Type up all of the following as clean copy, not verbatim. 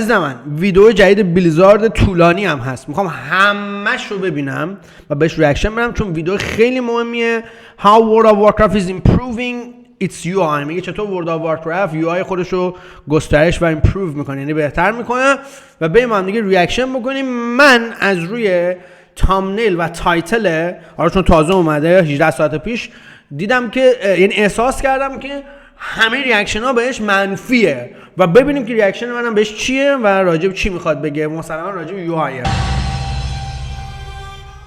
من ویدیو جدید بلیزارد طولانی هم هست، میخوام همش رو ببینم و بهش ریاکشن بدم چون ویدیو خیلی مهمیه. How World of Warcraft is improving its UI. میگه چطور World of Warcraft UI خودش رو گسترش و ایمپروو میکنه، یعنی بهتر میکنه و بریم هم دیگه ریاکشن بکنیم. من از روی تامنیل و تایتل چون تازه اومده 18 ساعت پیش دیدم که یعنی احساس کردم که همه ریاکشن ها بهش منفیه و ببینیم که ریاکشن منم بهش چیه و راجب چی میخواد بگه. مثلا راجب یو آی.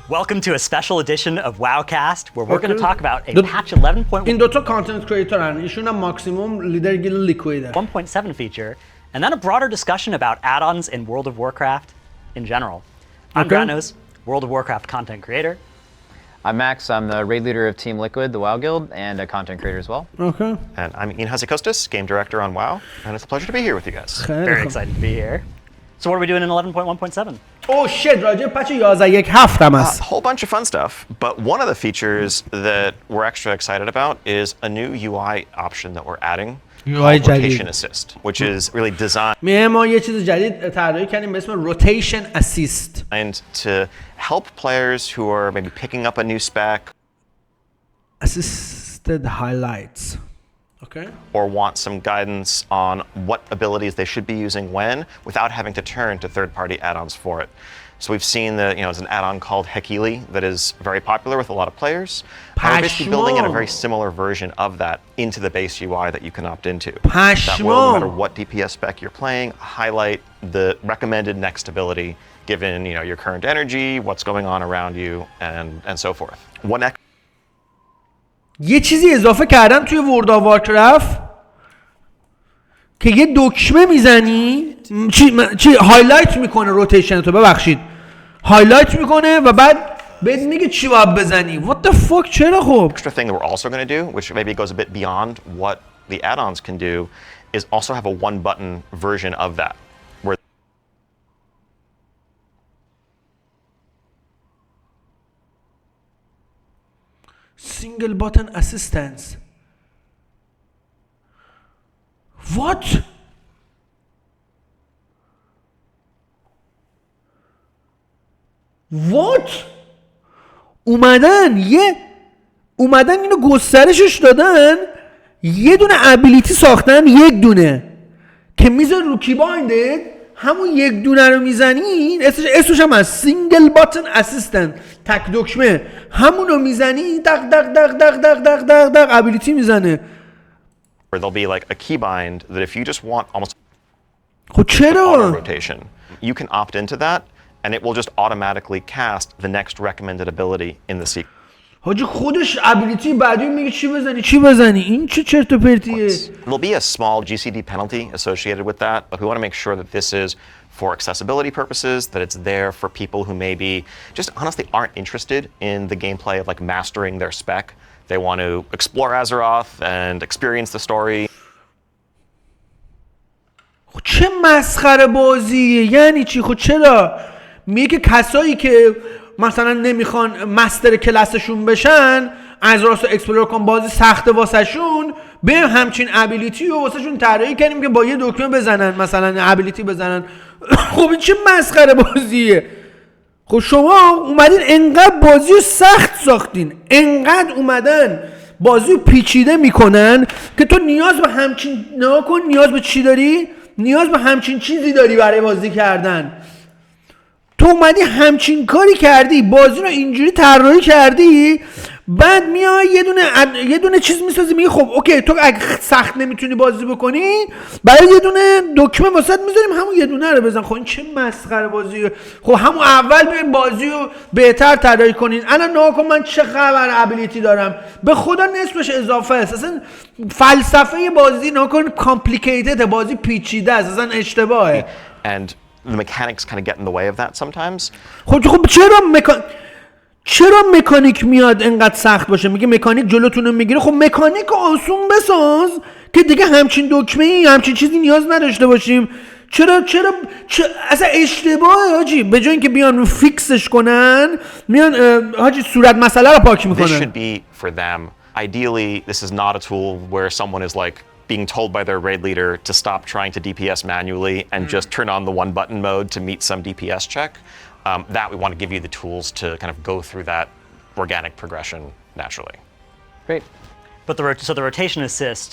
Welcome to a special edition of Wowcast where we're going to talk about a patch 11.1. این دوتا کانتنت کریئتورن، ایشون هم ماکسیموم لیدر گیل لیکویده. 1.7 feature and then a broader discussion about add-ons in World of Warcraft in general. I'm Granos, World of Warcraft content creator. I'm Max, I'm the raid leader of Team Liquid, the WoW Guild, and a content creator as well. Okay. And I'm Ian Hasekostas, game director on WoW, and it's a pleasure to be here with you guys. Very excited to be here. So what are we doing in 11.1.7? Oh shit, راجع پچ 11.1 هم هست. A whole bunch of fun stuff, but one of the features that we're extra excited about is a new UI option that we're adding. called Rotation Assist, which is really designed ما یه چیز جدید طراحی کردیم به اسم Rotation Assist. And to help players who are maybe picking up a new spec Assisted highlights. Okay. Or want some guidance on what abilities they should be using when without having to turn to third-party add-ons for it. So we've seen that, there's an add-on called Hekili that is very popular with a lot of players. We're basically building in a very similar version of that into the base UI that you can opt into. That will, no matter what DPS spec you're playing, highlight the recommended next ability given, your current energy, what's going on around you, and so forth. یه چیزی اضافه کردم توی ورلد آف وارکرافت که یه دکمه میزنی چی هایلایت میکنه روتیشن تو، ببخشید هایلایت میکنه و بعد بهت میگه چی باید بزنی. What the fuck چرا خب؟ Extra thing that we're also going to do, which maybe goes a bit beyond what the add-ons can do, is also have a one button version of that. Single button assistance. What? What? اومدن اینو گسترشش دادن، یه دونه ابیلیتی ساختن، یک دونه که میذاره رو کیبایندت، همون یک دونه رو میزنی، اسمش هم از سینگل باتن اسیستنت، تک دکمه، همون رو میزنی دق دق دق دق دق دق دق دق ابیلیتی میزنه. There'll be like a keybind that if you just want almost خب چرا؟ rotation, you can opt into that and it will just automatically cast the next recommended ability in the sequence. حاجی خودش ابیلیتی بعدی میگه چی بزنی این چه چرت و پرتیه. There'll be a small GCD penalty associated with that, but we want to make sure that this is for accessibility purposes, that it's there for people who maybe just honestly aren't interested in the gameplay of like mastering their spec. They want to explore Azeroth and experience the story. خب چه مسخره بازیه، یعنی چی؟ خب چرا میگه کسایی که مثلا نمیخوان مستر کلاسشون بشن از راست اکسپلور کن، بازی سخته واسه شون، به همچین ابیلیتی رو واسه شون طراحی کردیم که با یه دکمه بزنن، مثلا ابیلیتی بزنن. خب این چه مسخره بازیه. خب شما اومدین انقدر بازی رو سخت ساختین، انقدر اومدن بازی رو پیچیده میکنن که تو نیاز به همچین نیاز به چی داری؟ نیاز به همچین چیزی داری برای بازی کردن. تو اومدی همچین کاری کردی، بازی رو اینجوری طراحی کردی، بعد میای یه دونه چیز میسازی، میگی خب اوکی تو اگه سخت نمیتونی بازی بکنی برای یه دونه دکمه واسط میذاریم همون یه دونه رو بزن. خب این چه مسخره بازیه. خب همون اول بیاین بازی رو بهتر طراحی کنین. الان نگاه کن من چه خبر ابیلیتی دارم، به خدا نصفش اضافه است. اصلا فلسفه بازی نگاه کن کامپلیکیتد، بازی پیچیده است، اصلا اشتباهه. And the mechanics kind of get in the way of that sometimes. خب چرا مکانیک میاد انقدر سخت باشه؟ میگه مکانیک جلوتون رو میگیره. خب مکانیک آسون بساز که دیگه همچین دکمه‌ای همچین چیزی نیاز نداشته باشیم. چرا اصلا اشتباهه حاجی. به جای اینکه بیان فیکسش کنن میان حاجی صورت مسئله رو پاک میکنن. This should be for them. Ideally, this is not a tool where someone is like being told by their raid leader to stop trying to DPS manually and just turn on the one button mode to meet some DPS check. That we want to give you the tools to kind of go through that organic progression naturally. Great. But so the rotation assist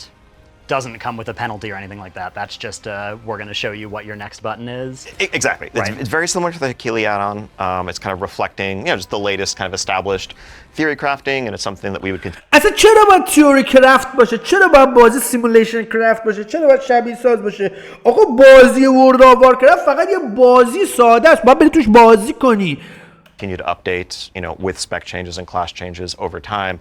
doesn't come with a penalty or anything like that. That's just we're going to show you what your next button is. Exactly. Right. It's very similar to the Hakili add-on. It's kind of reflecting, just the latest kind of established theory crafting, and it's something that we would continue. اصلا چرا باید تیوری کرافت باشه؟ چرا باید بازی سیمولیشن کرافت باشه؟ چرا باید شبیه ساز باشه؟ آقا بازی ورلد آف وارکرفت فقط یه بازی ساده است. باید بری توش بازی کنی. Continue to update, with spec changes and class changes over time.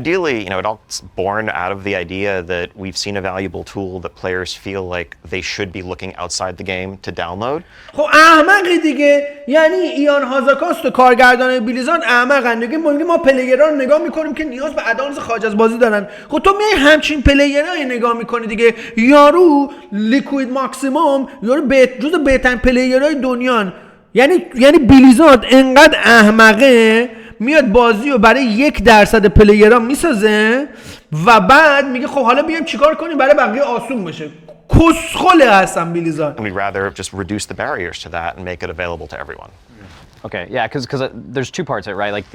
Ideally, it all's born out of the idea that we've seen a valuable tool that players feel like they should be looking outside the game to download. خب احمقی دیگه، یعنی ایان هازاکاست و کارگردان بلیزارد احمقن دیگه. ما پلیرها رو نگاه میکنیم که نیاز به ادانس خارج از بازی دارن. خب تو میای همچین پلیرهای نگاه میکنی دیگه. یارو لیکوید ماکسیموم، یارو جزو بهترین پلیرهای دنیان. یعنی بلیزارد انقدر احمقه میاد بازی رو برای 1% پلیرها میسازه و بعد میگه خب حالا بیایم چیکار کنیم برای بقیه آسون بشه. کسخله هستم بلیزارد. And we'd rather just reduce the barriers to that and make it available to everyone. Okay, yeah, because there's two parts of it, right? Like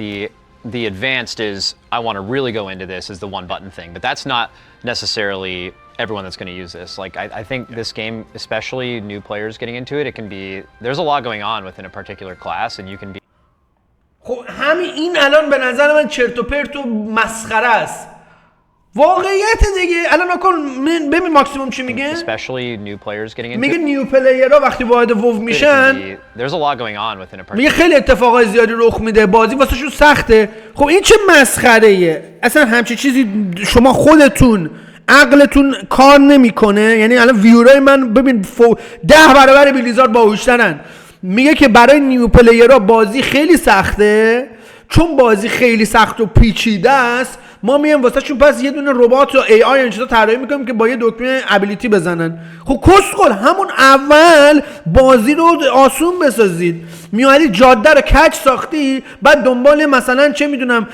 the advanced is I want to really go into this is the one button thing, but that's not necessarily everyone that's going to use this. Like I think this game, especially new players getting into it, it can be there's a lot going on within a particular class, and you can be. خب همین این الان به نظر من چرت و پرت و مسخره است. واقعیت دیگه. الان نکن ببین ماکسیموم چی میگه؟ Especially new players getting into میگه it. نیو پلیرها وقتی وارد وو میشن There's a lot going on within a particular. میگه خیلی اتفاقای زیادی رخ میده، بازی واسه شون سخته. خب این چه مسخره ایه؟ اصلا همچین چیزی شما خودتون عقلتون کار نمیکنه. یعنی الان ویورای من ببین 10 برابر بلیزارد باهوشترن. میگه که برای نیو پلیرها بازی خیلی سخته، چون بازی خیلی سخت و پیچیده است. ما میایم واسه چون پس یه دونه ربات و ای آی این چیزا طراحی میکنیم که با یه دکمه ابیلیتی بزنن. خب کسخل همون اول بازی رو آسون بسازید. میومدی جاده رو کج ساختی، بعد دنبال مثلا چه میدونم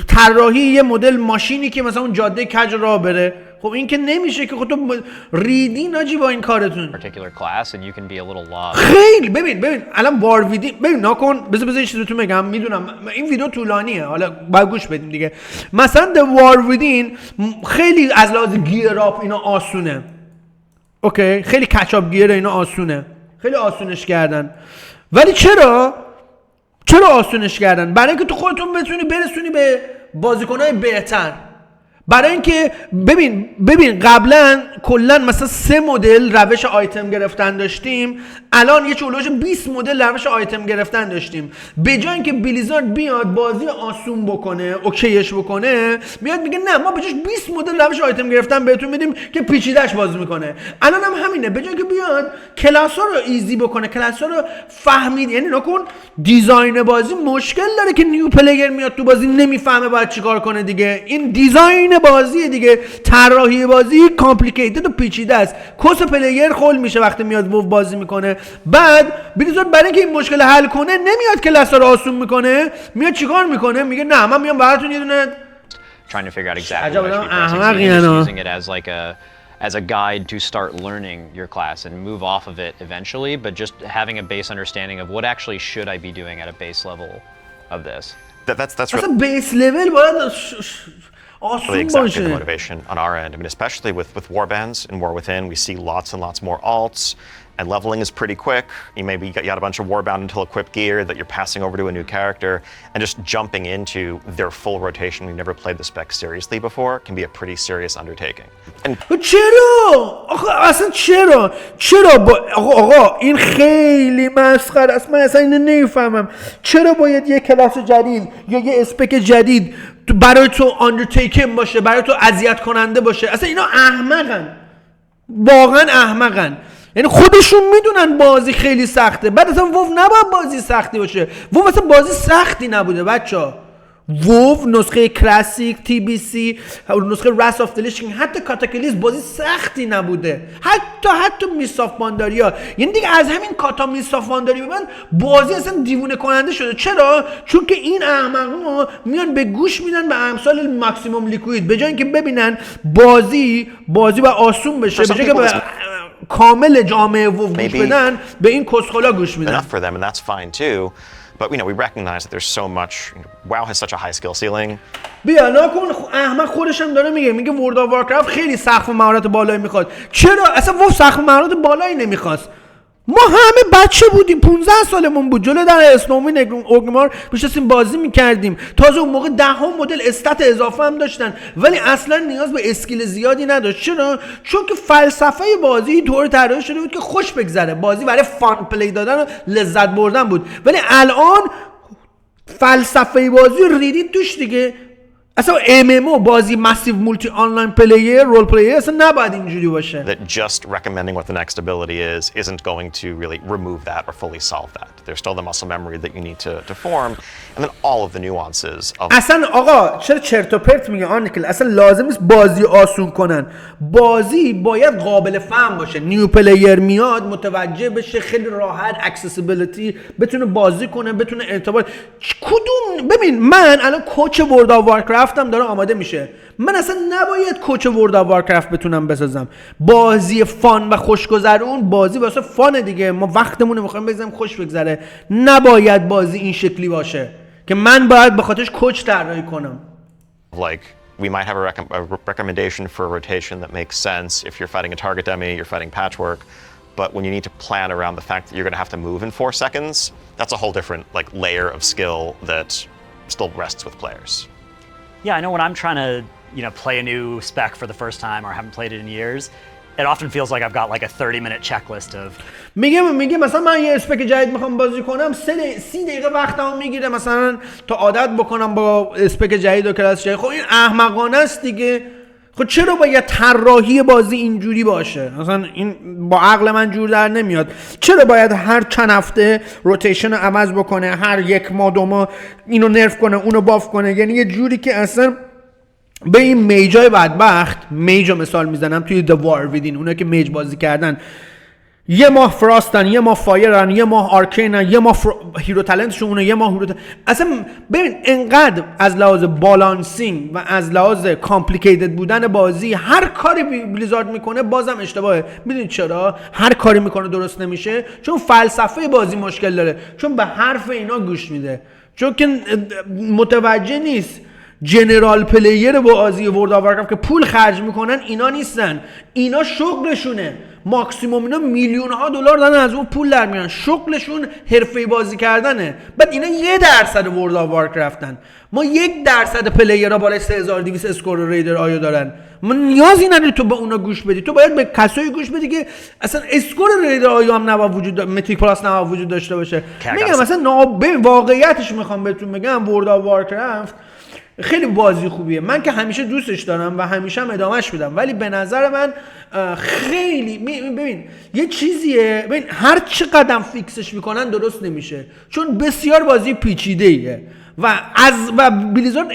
طراحی یه مدل ماشینی که مثلا اون جاده کج راه بره. خب این که نمیشه که. خب تو ریدی ناجی با این کارتون. particular class and you can be a little lost. خیلی ببین الان وارویدین ببین نکن. بذار یه چیزی تو بگم. میدونم این ویدیو طولانیه، حالا باید گوش بدیم دیگه. مثلا وارویدین خیلی از لحاظ گیر اپ اینا آسونه. اوکی خیلی کچاپ گیر اینا آسونه، خیلی آسونش کردن. ولی چرا آسونش کردن؟ برای اینکه تو خودتون بتونی برسونی به بازیکنای بهتر. برای اینکه ببین قبلا کلا مثلا 3 مدل روش آیتم گرفتن داشتیم، الان یه چولوش 20 مدل روش آیتم گرفتن داشتیم. به جای اینکه بلیزارد بیاد بازی آسون بکنه، اوکیش بکنه، میاد میگه نه ما به جاش 20 مدل روش آیتم گرفتن بهتون میدیم که پیچیده‌اش بازی میکنه. الان هم همینه. به جای اینکه بیاد کلاس‌ها رو ایزی بکنه، کلاس‌ها رو فهمید. یعنی نکن دیزاین بازی مشکل داره که نیو پلیر میاد تو بازی نمیفهمه باید چیکار کنه دیگه. این دیزاین بازی دیگه، طراحی بازی کامپلیکیتد و پیچیده است. کس پلیر خول میشه وقتی میاد وو بازی میکنه. بعد بلیزارد برای اینکه این مشکل حل کنه نمیاد کلاس رو آسون میکنه، میاد چیکار میکنه؟ میگه نه من میام براتون یه دونه Trying to figure out exactly what I should be pressing. So you're just using it as like as a guide to start learning your class and move off of it eventually, but just having a base understanding of what actually should I be doing at a base level of this. That's really اصلا بیس لول باید آسون exactly the باشه. motivation on our end. I mean, especially with warbands and War Within, we see lots and lots more alts, and leveling is pretty quick. You got a bunch of warbound until equipped gear that you're passing over to a new character, and just jumping into their full rotation. We've never played the spec seriously before. Can be a pretty serious undertaking. And چرا؟ اصلا چرا آقا این خیلی مسخره است. من اصلا اینو نمیفهمم. چرا باید یه کلاس جدید یا یه اسپک جدید برای تو آندرتیکن باشه، برای تو اذیت کننده باشه؟ اصلا اینا احمقن، واقعا احمقن. یعنی خودشون میدونن بازی خیلی سخته. بعد اصلا وو نباید بازی سختی باشه. وو مثلا بازی سختی نبوده بچه‌ها. وو، نسخه کلاسیک، تی بی سی، نسخه راس آف دلیشینگ، حتی کاتاکلیز بازی سختی نبوده، حتی میساف بانداریا. یعنی دیگه از همین کاتا میساف بانداری من بازی اصلا دیوونه کننده شده. چرا؟ چون که این احمقا میان به گوش میدن به امثال ماکسیموم لیکوید، به جای اینکه ببینن بازی با آسون بشه، به جای که کامل جامعه وو گوش بدن به این کسخلا گوش میدن. Enough for them, and that's fine too. But we recognize that there's so much. WoW has such a high skill ceiling. بیا نکن احمق خودش هم داره میگه ورلد آف وارکرافت خیلی سقف مهارت بالایی میخواد. چرا اصلا وو سقف مهارت بالایی نمیخواست؟ ما همه بچه بودیم، 15 سالمون بود، جلو در اسنومین اوگمار میشستیم بازی میکردیم. تازه اون موقع 10 مدل استات اضافه هم داشتن، ولی اصلا نیاز به اسکیل زیادی نداشت. چرا؟ چون که فلسفه بازی طور طراحی شده بود که خوش بگذره، بازی برای فان پلی دادن و لذت بردن بود. ولی الان فلسفه بازی ریدید توش دیگه. اصلا MMO بازی ماسیو مولتی آنلاین پلیر رول پلیر اصلا نباید اینجوری باشه. That just recommending what the next ability isn't going to really remove that or fully solve that. There's still the muscle memory that you need to form, and then all of the nuances of. اصلا آقا چرا چرت و پرت میگه آنیکل؟ اصلا لازم نیست بازی آسون کنن. بازی باید قابل فهم باشه. نیو پلیر میاد متوجه بشه، خیلی راحت اکسسیبیلیتی بتونه بازی کنه، بتونه ارتباط. کدوم ببین من الان کوچ ورلد آف وارکرافت هم داره آماده میشه. من اصلا نباید کوچ ورلد آف وارکرافت بتونم بسازم. بازی فان و خوشگذرون، بازی واسه فان دیگه. ما وقتمون رو میخوایم بگذاریم خوش بگذره. نباید بازی این شکلی باشه که من باید به خاطرش کوچ طراحی کنم. Like we might have a recommendation for a rotation that makes sense if you're fighting a target dummy, you're fighting patchwork. But when you need to plan around the fact that you're going to have to move in 4 seconds, that's a whole different layer of skill that still rests with players. Yeah, I know when I'm trying to, play a new spec for the first time or haven't played it in years, it often feels like I've got like a 30-minute checklist of. میگه مثلا من یه اسپک جدید میخوام بازی کنم، 30 دقیقه وقتمو میگیره مثلا تا عادت بکنم با اسپک جدید و کلاس جدید. خب این احمقانه است دیگه. خب چرا باید طراحی بازی اینجوری باشه؟ مثلا این با عقل من جور در نمیاد. چرا باید هر چند هفته روتیشن رو عوض بکنه، هر 1 ماه 2 ماه اینو نرف کنه اونو باف کنه؟ یعنی یه جوری که اصلا به این میجای بدبخت، میج مثال میزنم توی وارویدین، اونا که میج بازی کردن، یه ماه فراستن، یه ماه فایرن، یه ماه آرکینن، یه ماه هیرو تالنتشون اونه، یه ماه هیرو اصلا ببین انقدر از لحاظ بالانسینگ و از لحاظ کامپلیکیتد بودن بازی هر کاری بلیزارد میکنه بازم اشتباهه. میدونید چرا؟ هر کاری میکنه درست نمیشه چون فلسفه بازی مشکل داره، چون به حرف اینا گوش میده، چون که متوجه نیست جنرال پلیر بازی ورلد آف وارکرافت که پول خرج میکنن اینا نیستن. اینا شغلشونه، ماکسیموم اینا میلیون ها دلار دارن از اون پول در میارن، شغلشون حرفه بازی کردنه. بعد اینا 1% ورلد آف وارکرافتن. ما 1% پلیرها بالای 3200 اسکور ریدر آیو دارن. ما نیازی نداری تو به اونا گوش بدی، تو باید به کسایی گوش بدی که اصلا اسکور ریدر آیو هم نباید وجود میتیک پلاس نباید وجود داشته باشه. میگم مثلا واقعیتش میخوام بهتون بگم ورلد آف وارکرافت خیلی بازی خوبیه، من که همیشه دوستش دارم و همیشه هم ادامهش میدم، ولی به نظر من خیلی ببین یه چیزیه، ببین هر چه قدم فیکسش میکنن درست نمیشه چون بسیار بازی پیچیده ایه و بلیزارد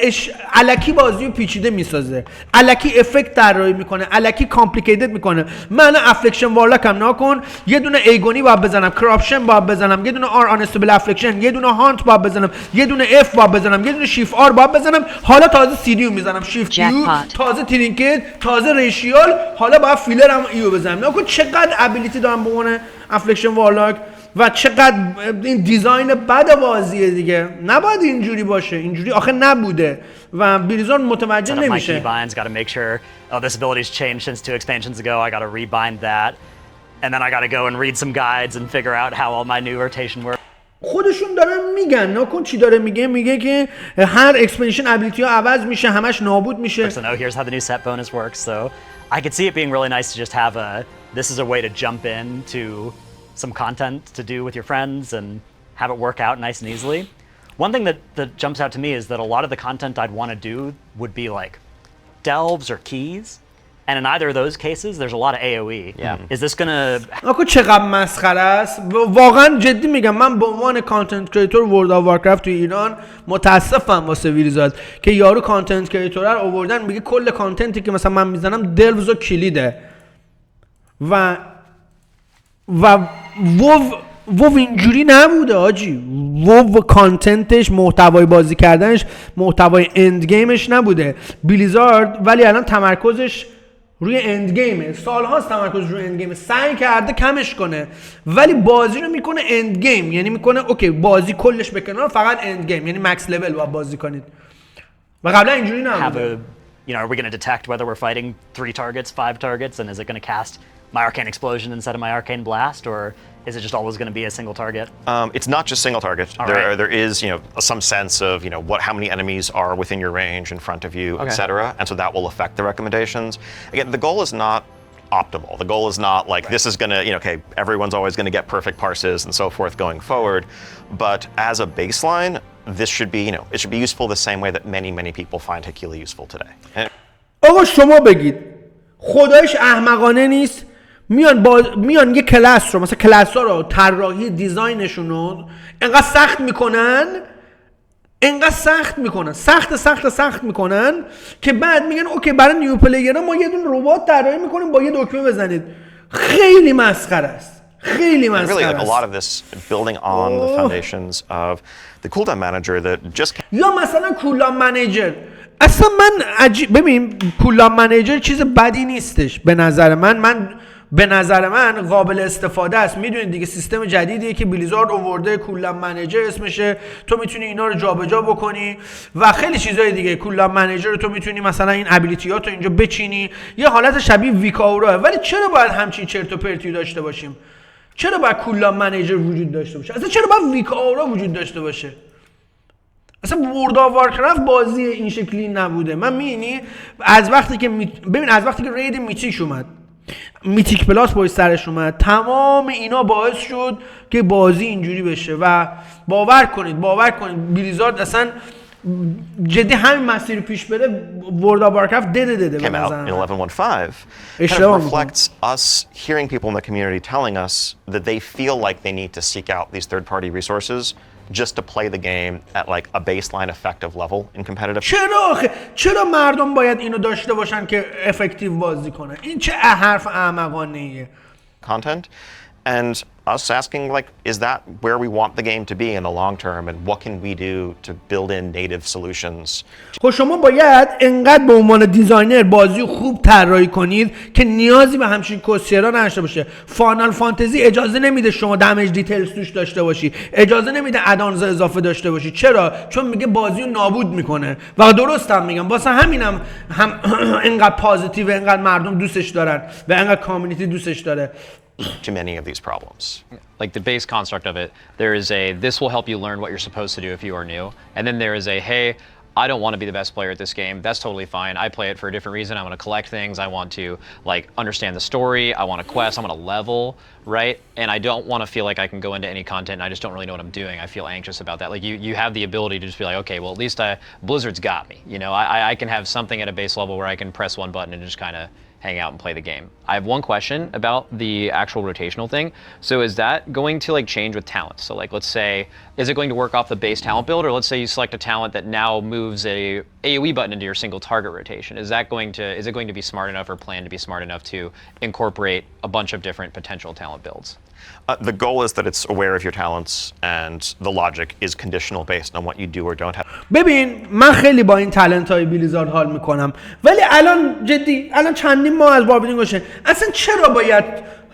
الکی بازی پیچیده میسازه، الکی افکت طراحی میکنه، الکی کامپلیکیتد میکنه. من افلکشن وارلاکم ناکن، یه دونه ایگونی باید بزنم، کراپشن باید بزنم، یه دونه آر آنستبل افلکشن، یه دونه هانت باید بزنم، یه دونه اف باید بزنم، یه دونه شیفت آر باید بزنم، حالا تازه سی دیو میزنم، شیفت یو، تازه ترینکت، تازه ریشیال، حالا باید فیلرم ایو بزنم. ناکن چقدر ابیلیتی دارم به عنوان افلکشن وارلاک و چقدر این دیزاین بد بازیه دیگه. نباید اینجوری باشه، اینجوری آخه نبوده و بلیزارد متوجه نمیشه. Got to make sure this ability's changed since 2 expansions ago. I got to rebind that and then I got to go and read some guides and figure out how all my new rotation works. خودشون دارن میگن، نکن چی داره میگه که هر اکسپنشن ابیلیتی ها عوض میشه، همش نابود میشه. So no, here's how the new set bonus works. So I could see it being really nice to just have this is a way to jump in to some content to do with your friends and have it work out nice and easily. One thing that jumps out to me is that a lot of the content I'd want to do would be like delves or keys, And in either of those cases, there's a lot of AoE. Yeah. Is this gonna... آخه چقدر مسخره است. واقعا جدی میگم، من به عنوان کانتنت کریتور ورلد آف وارکرفت تو ایران متاسفم واسه بلیزارد که یارو کانتنت کریتور رو آوردن میگه کل کانتنتی که مثلا من میزنم دلوز و کلیده و وو اینجوری نبوده حاجی. وو کانتنتش، محتوای بازی کردنش، محتوای اند گیمش نبوده. بلیزارد ولی الان تمرکزش روی اند گیمه، سالهاست تمرکز روی اند گیمه، سعی کرده کمش کنه ولی بازی رو میکنه اند گیم، یعنی میکنه اوکی بازی کلش به کنار، فقط اند گیم، یعنی مکس لول باید بازی کنید و قبلا اینجوری نبوده. Are we going to detect whether we're fighting 3 targets, 5 targets, and is it going to cast my arcane explosion instead of my arcane blast, or is it just always going to be a single target? It's not just single target. There is, some sense of, how many enemies are within your range, in front of you, etc. And so that will affect the recommendations. Again, the goal is not optimal. The goal is not like this is going to, okay, everyone's always going to get perfect parses and so forth going forward. But as a baseline, this should be, it should be useful the same way that many, many people find Hakili useful today. آقا شما بگید خدایش احمقانه نیست میان یه کلاس رو، مثلا کلاس ها رو طراحی دیزاینشون رو انقدر سخت میکنن که بعد میگن اوکی برای نیو پلیرها ما یه دونه ربات طراحی میکنیم با یه دکمه بزنید. خیلی مسخره است. Really, like a lot of this building on the foundations of the cooldown manager that just یا مثلا کولداون منیجر. اصلا ببین کولداون منیجر چیز بدی نیستش به نظر من قابل استفاده است. میدونید دیگه سیستم جدیدیه که بلیزارد آورده، کولداون منیجر اسمشه. تو میتونی اینا رو جابجا بکنی و خیلی چیزای دیگه. کولداون منیجر رو تو میتونی مثلا این ابیلیتیاتو اینجا بچینی، یه حالت شبیه ویکاورا. ولی چرا باید همچین چرت و پرتی داشته باشیم؟ چرا باید کولداون منیجر وجود داشته باشه؟ اصلا چرا باید ویکاورا وجود داشته باشه؟ اصلا ورلد آف وارکرفت بازی این شکلی نبوده. من می‌بینی از وقتی که رید میتیک اومد، میتیک پلاس پشت سرش اومد، تمام اینا باعث شد که بازی اینجوری بشه و باور کنید بلیزارد اصلا جدی همین مسیر پیش بره ورلد آف وارکرفت دده به نظر من. 11.15 kind of reflects us hearing people in the community telling us that they feel like they need to seek out these third-party resources just to play the game at like a baseline effective level in competitive. چرا مردم باید اینو داشته باشن که افکتیو بازی کنن؟ این چه حرف احمقانه‌ایه. Content and us asking like, is that where we want the game to be in the long term, and what can we do to build in native solutions? خب شما باید انقدر به عنوان دیزاینر بازی خوب طراحی کنید که نیازی به همچین کسیرا نداشته باشه. فانال فانتزی اجازه نمیده شما دمیج دیتیلز توش داشته باشی، اجازه نمیده ادانز اضافه داشته باشی. چرا؟ چون میگه بازی رو نابود میکنه و درستم میگم. واسه همینم هم انقدر پوزیتیو، انقدر مردم دوستش دارن و انقدر کامیونیتی دوستش داره. To many of these problems. Like the base construct of it, there is this will help you learn what you're supposed to do if you are new. And then there is hey, I don't want to be the best player at this game. That's totally fine. I play it for a different reason. I want to collect things. I want to like understand the story. I want to quest. I want to level, right? And I don't want to feel like I can go into any content and I just don't really know what I'm doing. I feel anxious about that. Like you have the ability to just be like, okay, well at least Blizzard's got me. I can have something at a base level where I can press one button and just kind of hang out and play the game. I have one question about the actual rotational thing. So is that going to like change with talent? So like let's say, is it going to work off the base talent build, or let's say you select a talent that now moves a AoE button into your single target rotation? Is it going to be smart enough or planned to be smart enough to incorporate a bunch of different potential talent builds? The goal is that it's aware of your talents and the logic is conditional based on what you do or don't have. ببین من خیلی با این تالنت های بلیزارد حال میکنم، ولی الان جدی چندین ماه از وارویدین گذشته، اصلا چرا باید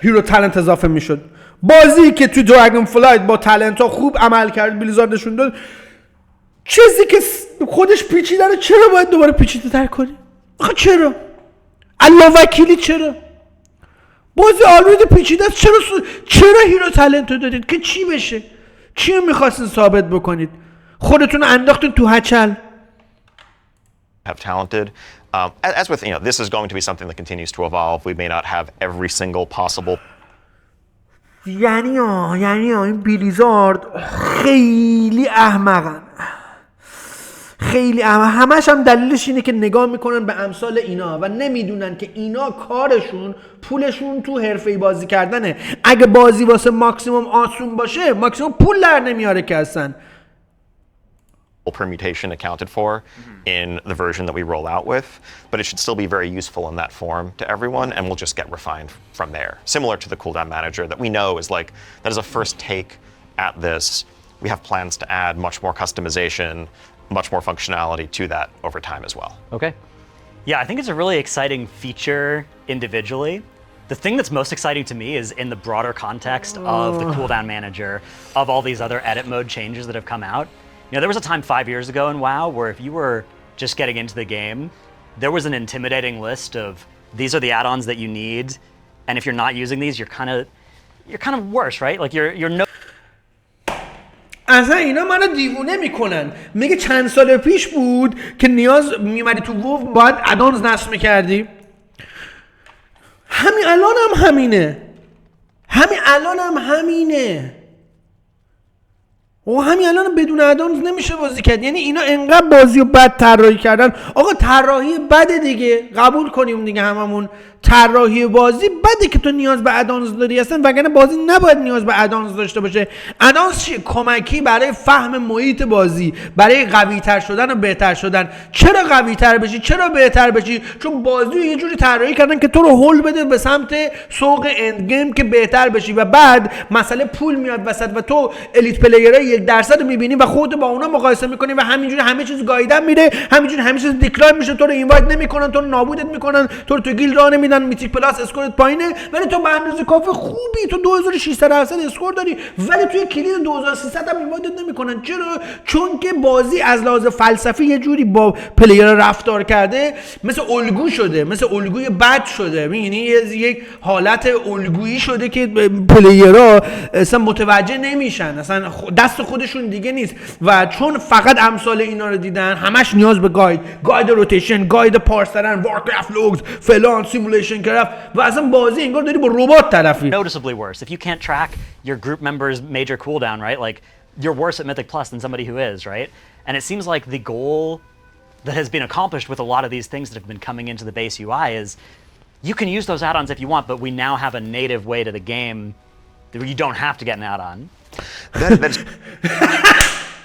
هیرو تالنت اضافه میشد؟ بازی که تو دراگون فلایت با تالنت ها خوب عمل کرد بلیزارد نشون داد، چیزی که خودش پیچیده رو چرا باید دوباره پیچیده تر کنی؟ آخه چرا؟ الله وکیلی چرا؟ بازی آلوید پیچیده است، چرا هیرو تالنت رو دادید که چی بشه؟ چی رو میخواستین ثابت بکنید؟ خودتون انداختین تو هچل. Have talented. As with, this is going to be something that continues to evolve. We may not have every single possible. یعنی این بلیزارد خیلی احمقن. خیلی همش هم دلیلش اینه که نگاه میکنن به امثال اینا و نمیدونن که اینا کارشون پولشون تو حرفه‌ای بازی کردنه. اگه بازی واسه ماکسیموم آسون باشه ماکسیموم پول در نمیاره که اصلا. Permutation accounted for in the version that we roll out with, but it should still be very useful in that form to everyone, and we'll just get refined from there. Similar to the cooldown manager that we know is like, that is a first take at this. We have plans to add much more customization, much more functionality to that over time as well. Okay. Yeah, I think it's a really exciting feature individually. The thing that's most exciting to me is in the broader context of the cooldown manager, of all these other edit mode changes that have come out. You know, there was a time 5 years ago in WoW where if you were just getting into the game, there was an intimidating list of these are the add-ons that you need, and if you're not using these, you're kind of worse, right? Like you're no. اصلا اینا منو دیوونه میکنن. میگه چند سال پیش بود که نیاز میمدی تو وو باید ادانز نصب میکردی. همین الان هم همینه. و همین الان بدون ادانز نمیشه بازی کرد. یعنی اینا انقدر بازی رو بد طراحی کردن. آقا طراحی بده دیگه، قبول کنیم دیگه هممون. طراحی بازی بده که تو نیاز به ادانز داری اصلا، وگرنه بازی نباید نیاز به ادانز داشته باشه. ادانز چیه؟ کمکی برای فهم محیط بازی، برای قوی‌تر شدن و بهتر شدن. چرا قوی‌تر بشی؟ چرا بهتر بشی؟ چون بازی رو یه جوری طراحی کردن که تو رو هول بده به سمت سوق اند گیم که بهتر بشی و بعد مسئله پول میاد وسط و تو الیت پلیرای 1% رو میبینی و خودت با اونا مقایسه میکنی و همینجوری همه چیز گاییدن میره، همینجوری همه چیز دیکلاین میشه، تو رو اینوایت نمیکنن، تو رو نابودت میکنن، تو رو تو گیلد راه نمیدن، میتیک پلاس اسکورت پایینه، ولی تو به اندازه کافی خوبی، تو 2600 اسکور داری ولی توی کلید 2300 هم اینوایتت نمیکنن. چرا؟ چون که بازی از لحاظ فلسفی یه جوری با پلیر رفتار کرده مثل الگو شده، مثل الگوی بد شده. می‌بینی یک حالت الگویی شده که پلیرها اصلا متوجه نمیشن، اصلا دست خودشون دیگه نیست و چون فقط امثال اینا رو دیدن همش نیاز به گاید روتیشن، گاید پارس کردن، وارکرفت لوگز فلان سیمولیشن کرد و اصلا بازی انگار داری با ربات طرفی. Noticeably worse. If you can't track your group members' major cooldown, right? Like you're worse at Mythic Plus than somebody who is, right? And it seems like the goal that has been accomplished with a lot of these things that have been coming into the base UI is you can use those add-ons if you want, but we now have a native way to the game that you don't have to get an add-on.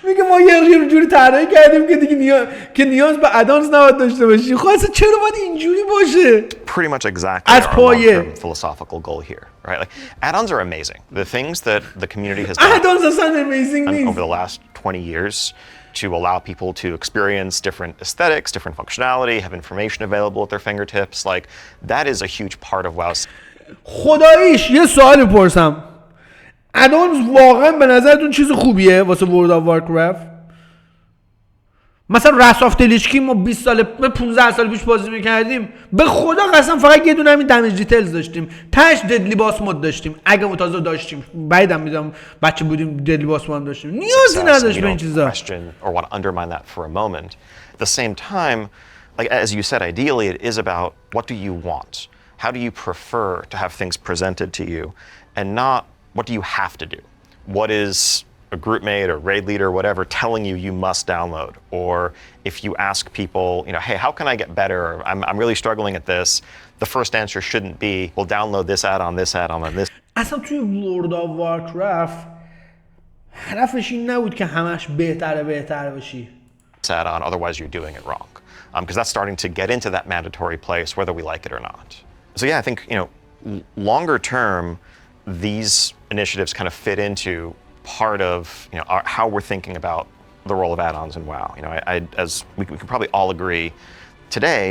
میگه ما یه جوری طراحی کردیم که دیگه نیاز به ادانس نباید داشته باشی. خب اصلا چرا باید اینجوری باشه؟ Pretty much exactly our long-term philosophical goal here, right? Like add-ons are amazing. The things that the community has done add-ons اصلا amazing نیست. over the last 20 years to allow people to experience different aesthetics, different functionality, have information available at their fingertips. Like that is a huge part of WoW's. خداییش یه سوالی پرسم. ادانز واقعا به نظرتون چیز خوبیه واسه ورلد آف وارکرفت؟ مثلا رس آف دلیچکی ما 20 سال 15 سال پیش بازی میکردیم، به خدا قسم فقط یه دونه همین دمیج دیتیلز داشتیم، تاش ددلی باس مود داشتیم، اگه متازه داشتیم، بعیدم میدونم بچه بودیم ددلی باس مود داشتیم، نیازی نداشت به این چیزا. Or want to undermine that for a moment. At the same time, like as you said, ideally it is about what do you want? How do you prefer to have things presented to you, and not what do you have to do? What is a group mate or raid leader or whatever telling you you must download? Or if you ask people, you know, hey, how can I get better? I'm really struggling at this. The first answer shouldn't be, well, download this add-on, and this. اصلا توی ورلد آف وارکرفت هدفش این نبود که همش بهتر باشی. Add-on, otherwise you're doing it wrong. Because that's starting to get into that mandatory place whether we like it or not. So yeah, I think, you know, longer term, these initiatives kind of fit into part of, you know, how we're thinking about the role of add-ons in WoW. You know, as we can probably all agree today,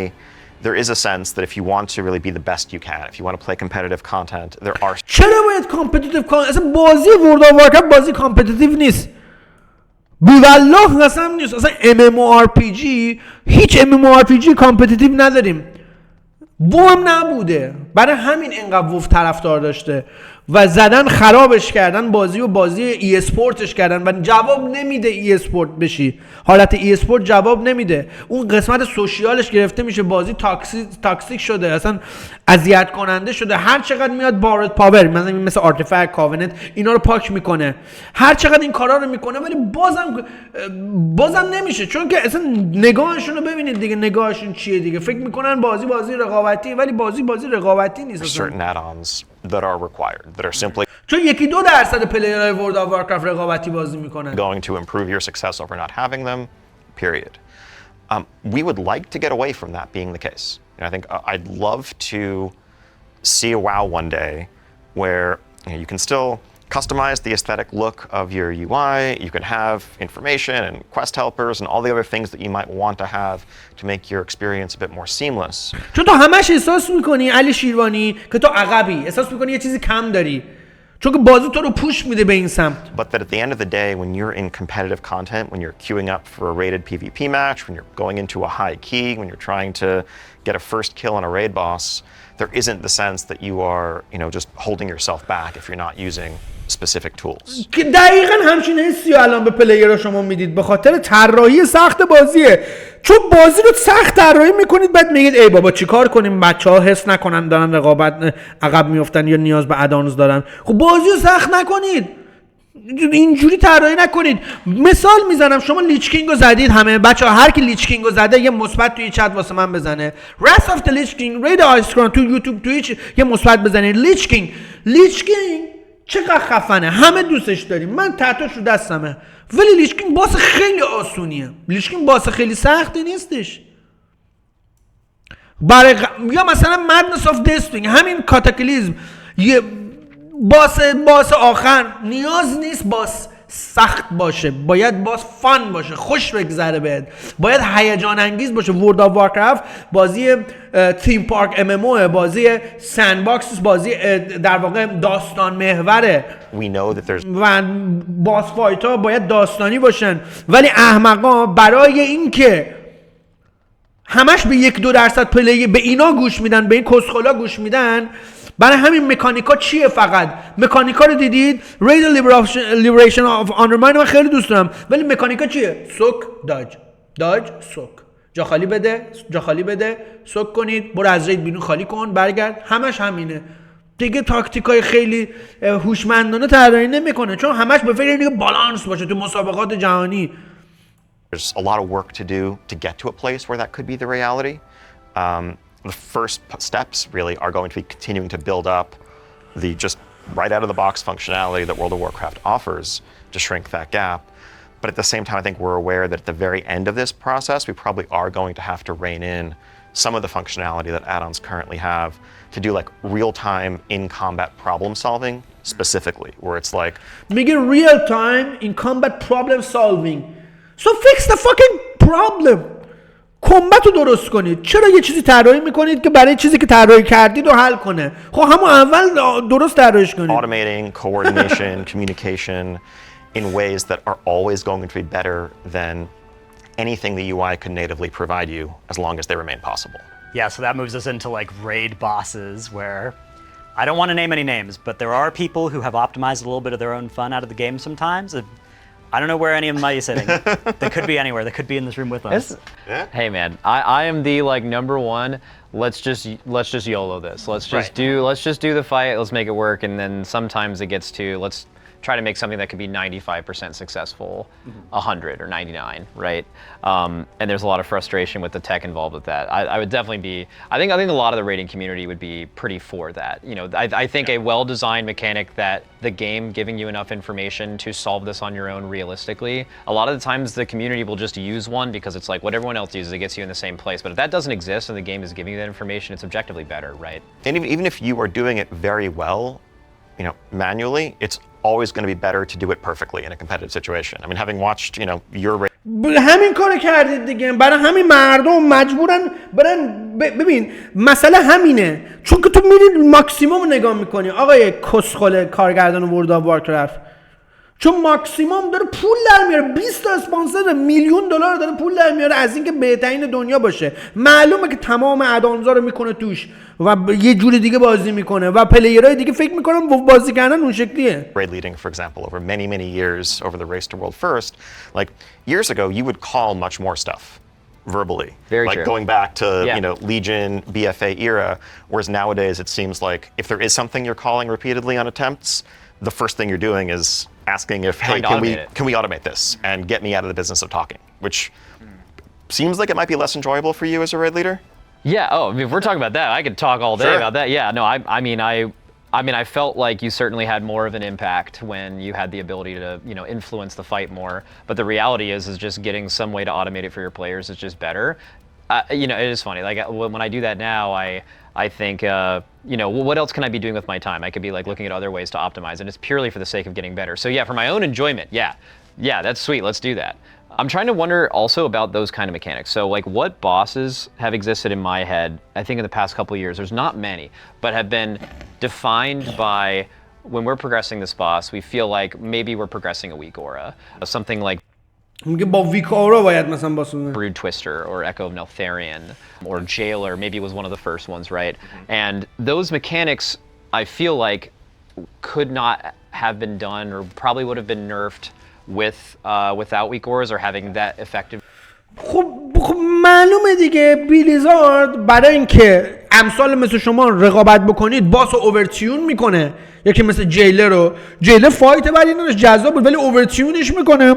there is a sense that if you want to really be the best you can, if you want to play competitive content, there are. چرا باید competitive content؟ اصلا بازی ورلد آف وارکرافت بازی competitive نیست. بی‌والله قسم نیست. اصلا MMORPG هیچ MMORPG competitive نداریم. وو هم نبوده، برای همین اینقدر وو طرفدار داشته. و زدن خرابش کردن بازی و بازی ای اسپورتش کردن و جواب نمیده ای اسپورت بشی. حالت ای اسپورت جواب نمیده. اون قسمت سوشیالش گرفته میشه، بازی تاکسیک شده، اصلا اذیت کننده شده. هر چقدر میاد بارد پاور مثل آرتفکت کاوننت اینا رو پاک میکنه، هر چقدر این کارا رو میکنه ولی بازم نمیشه، چون که اصلا نگاهشون رو ببینید دیگه، نگاهشون چیه دیگه، فکر میکنن بازی رقابتی، ولی بازی رقابتی نیست اصلا. Certain add-ons that are required that are simply چون 1-2% پلیرهای ورلد آف وارکرافت رقابتی بازی میکنن. going to improve your success over not having them, period. We would like to get away from that being the case. And I think I'd love to see a WoW one day where you can still customize the aesthetic look of your UI, you can have information and quest helpers and all the other things that you might want to have to make your experience a bit more seamless. چون تو همش احساس میکنی علی شیروانی که تو عقبی، احساس میکنی یه چیزی کم داری، چون که بازی تو رو پوش میده به این سمت. But that at the end of the day, when you're in competitive content, when you're queuing up for a rated PvP match, when you're going into a high key, when you're trying to get a first kill on a raid boss, there isn't the sense that you are, just holding yourself back if you're not using specific tools. که دقیقاً همچین حسی الان به پلیرها شما میدید، به خاطر طراحی سخت بازیه. چون بازی رو سخت طراحی میکنید بعد میگید ای بابا چیکار کنیم بچه‌ها حس نکنن دارن رقابت عقب میافتن یا نیاز به ادانز دارن. خب بازی رو سخت نکنید، اینجوری طراحی نکنید. مثال میزنم، شما لیچ کینگ رو زدید، همه بچه‌ها هر کی لیچ کینگ رو زده یه مثبت توی چت واسه من بزنه. راس اف لیچ کینگ رید آیسکران تو یوتیوب تویچ یه مثبت بزنید. لیچ کینگ چقدر خفنه، همه دوستش داریم، من تحتش رو دستمه، ولی لیچ کینگ باس خیلی آسونیه، لیچ کینگ باس خیلی سختی نیستش. یا مثلا مدنس آف دستینگ، همین کاتاکلیزم، یه باس آخر نیاز نیست باس سخت باشه، باید باس فان باشه، خوش بگذره بهت، باید هیجان انگیز باشه. ورلد آف وارکرافت بازی تیم پارک ام ام او، بازی سند باکس، بازی در واقع داستان محوره و باس فایت ها باید داستانی باشن، ولی احمقا برای اینکه همش به 1-2% پلی به اینا گوش میدن، به این کسخلا گوش میدن. برای همین مکانیکا چیه؟ فقط مکانیکا رو دیدید، رید لیبریشن آف آندرماین من خیلی دوست دارم، ولی مکانیکا چیه؟ سوک داج سوک، جا خالی بده سوک کنید، برو از رید بیرون خالی کن برگرد، همش همینه دیگه. تاکتیکای خیلی هوشمندانه طراحی نمیکنه، چون همش به فکر اینه که بالانس باشه تو مسابقات جهانی. There's a lot of work to do to get to a place where that could be the reality. The first steps really are going to be continuing to build up the just right out of the box functionality that World of Warcraft offers to shrink that gap. But at the same time, I think we're aware that at the very end of this process, we probably are going to have to rein in some of the functionality that add-ons currently have to do like real-time in-combat problem solving specifically, where it's like میگه real-time in-combat problem solving. So fix the fucking problem. کمبت رو درست کنید. چرا یه چیزی طراحی میکنید که برای چیزی که طراحی کردید رو حل کنه؟ خب همون اول درست طراحیش کنید. Automating coordination, communication in ways that are always going to be better than anything the UI could natively provide you, as long as they remain possible. Yeah, so that moves us into like raid bosses where I don't want to name any names, but there are people who have optimized a little bit of their own fun out of the game sometimes. I don't know where any of them might be sitting. They could be anywhere. They could be in this room with us. Hey man, I am the number one. Let's just YOLO this. Let's just do the fight. Let's make it work. And then sometimes it gets to let's try to make something that could be 95% successful, 100 or 99, right? And there's a lot of frustration with the tech involved with that. I would definitely be. I think a lot of the rating community would be pretty for that. I think a well-designed mechanic that the game giving you enough information to solve this on your own realistically. A lot of the times the community will just use one because it's like what everyone else uses, it gets you in the same place. But if that doesn't exist and the game is giving you that information, it's objectively better, right? And even if you are doing it very well, manually, it's always going to be better to do it perfectly in a competitive situation. I mean, having watched, your همین کارو کردید دیگه. برای همین مردم مجبورن برن. ببین مسئله همینه، چون که تو میری ماکسیموم نگاه میکنی. آقای کسخل کارگردان ورلد آف وارکرافت چون ماکسیموم داره پول در میاره، 20 تا اسپانسر $1,000,000 داره پول در میاره از اینکه بهترین دنیا باشه. معلومه که تمام ادانزا رو میکنه توش و یه جور دیگه بازی میکنه و پلیرهای دیگه فکر میکنن بازی کردن اون شکلیه. Grade leading, for example, over many years over the race to world first, like years ago you would call much more stuff verbally. Very like true. going back to Yeah. you know Legion, BFA era, whereas nowadays it seems like if there is something you're calling repeatedly on attempts, the first thing you're doing is asking if hey can we automate this and get me out of the business of talking, which seems like it might be less enjoyable for you as a raid leader. Yeah. Oh, I mean, if we're talking about that, I could talk all day Sure. about that. Yeah. No. I mean, I felt like you certainly had more of an impact when you had the ability to, you know, influence the fight more. But the reality is just getting some way to automate it for your players is just better. You know, it is funny. Like when I do that now, I think, you know, well, what else can I be doing with my time? I could be like looking at other ways to optimize, and it's purely for the sake of getting better. So yeah, for my own enjoyment, yeah, that's sweet. Let's do that. I'm trying to wonder also about those kind of mechanics. So like what bosses have existed in my head, I think in the past couple of years, there's not many, but have been defined by when we're progressing this boss, we feel like maybe we're progressing a weak aura. Something like میگه با ویکارو باید مثلا باسونه. Brood Twister or Echo of Neltharion or Jailer maybe was one of the first ones, right? And those mechanics I feel like could not have been done or probably would have been nerfed with without weak auras or having that effective. خب معلومه دیگه بلیزارد برای اینکه امثال مثل شما رقابت بکنید باس رو اوورتیون میکنه. یکی مثل جیلر فایت بعد این جذاب بود ولی اوورتیونش میکنه،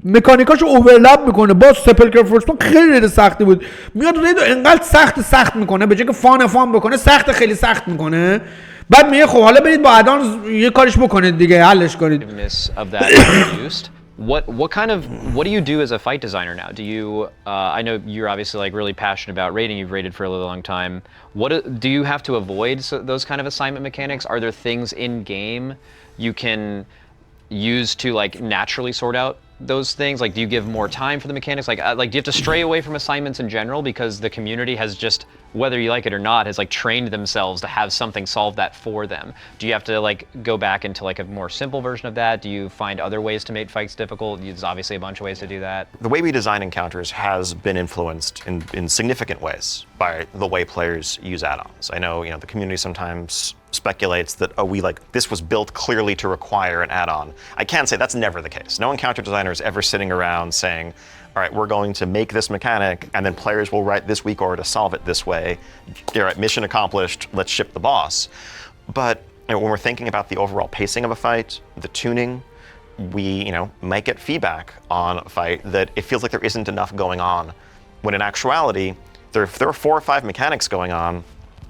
مکانیکاشو اوورلپ میکنه. باز سپلکر فرستون خیلی رید سختی بود، میاد رید انقدر سخت میکنه به جای که فان بکنه سخت خیلی سخت میکنه. بعد میگه خب حالا برید با ادانز یه کارش بکنید دیگه، حلش کنید. Of that introduced. What do you do as a fight designer now? Do you I know you're obviously like really passionate about raiding. You've raided for a really long time. What do you have to avoid those kind of assignment mechanics? Are there things in game you can use to like naturally sort out those things? Like do you give more time for the mechanics? Like do you have to stray away from assignments in general because the community has just, whether you like it or not, has like trained themselves to have something solve that for them? Do you have to like go back into like a more simple version of that? Do you find other ways to make fights difficult? There's obviously a bunch of ways to do that. The way we design encounters has been influenced in significant ways by the way players use add-ons. I know, you know, the community sometimes speculates that, oh, this was built clearly to require an add-on. I can say that's never the case. No encounter designer is ever sitting around saying, all right, we're going to make this mechanic and then players will write this weak aura to solve it this way. All right, mission accomplished, let's ship the boss. But you know, when we're thinking about the overall pacing of a fight, the tuning, we, you know, might get feedback on a fight that it feels like there isn't enough going on, when in actuality, there are 4 or 5 mechanics going on,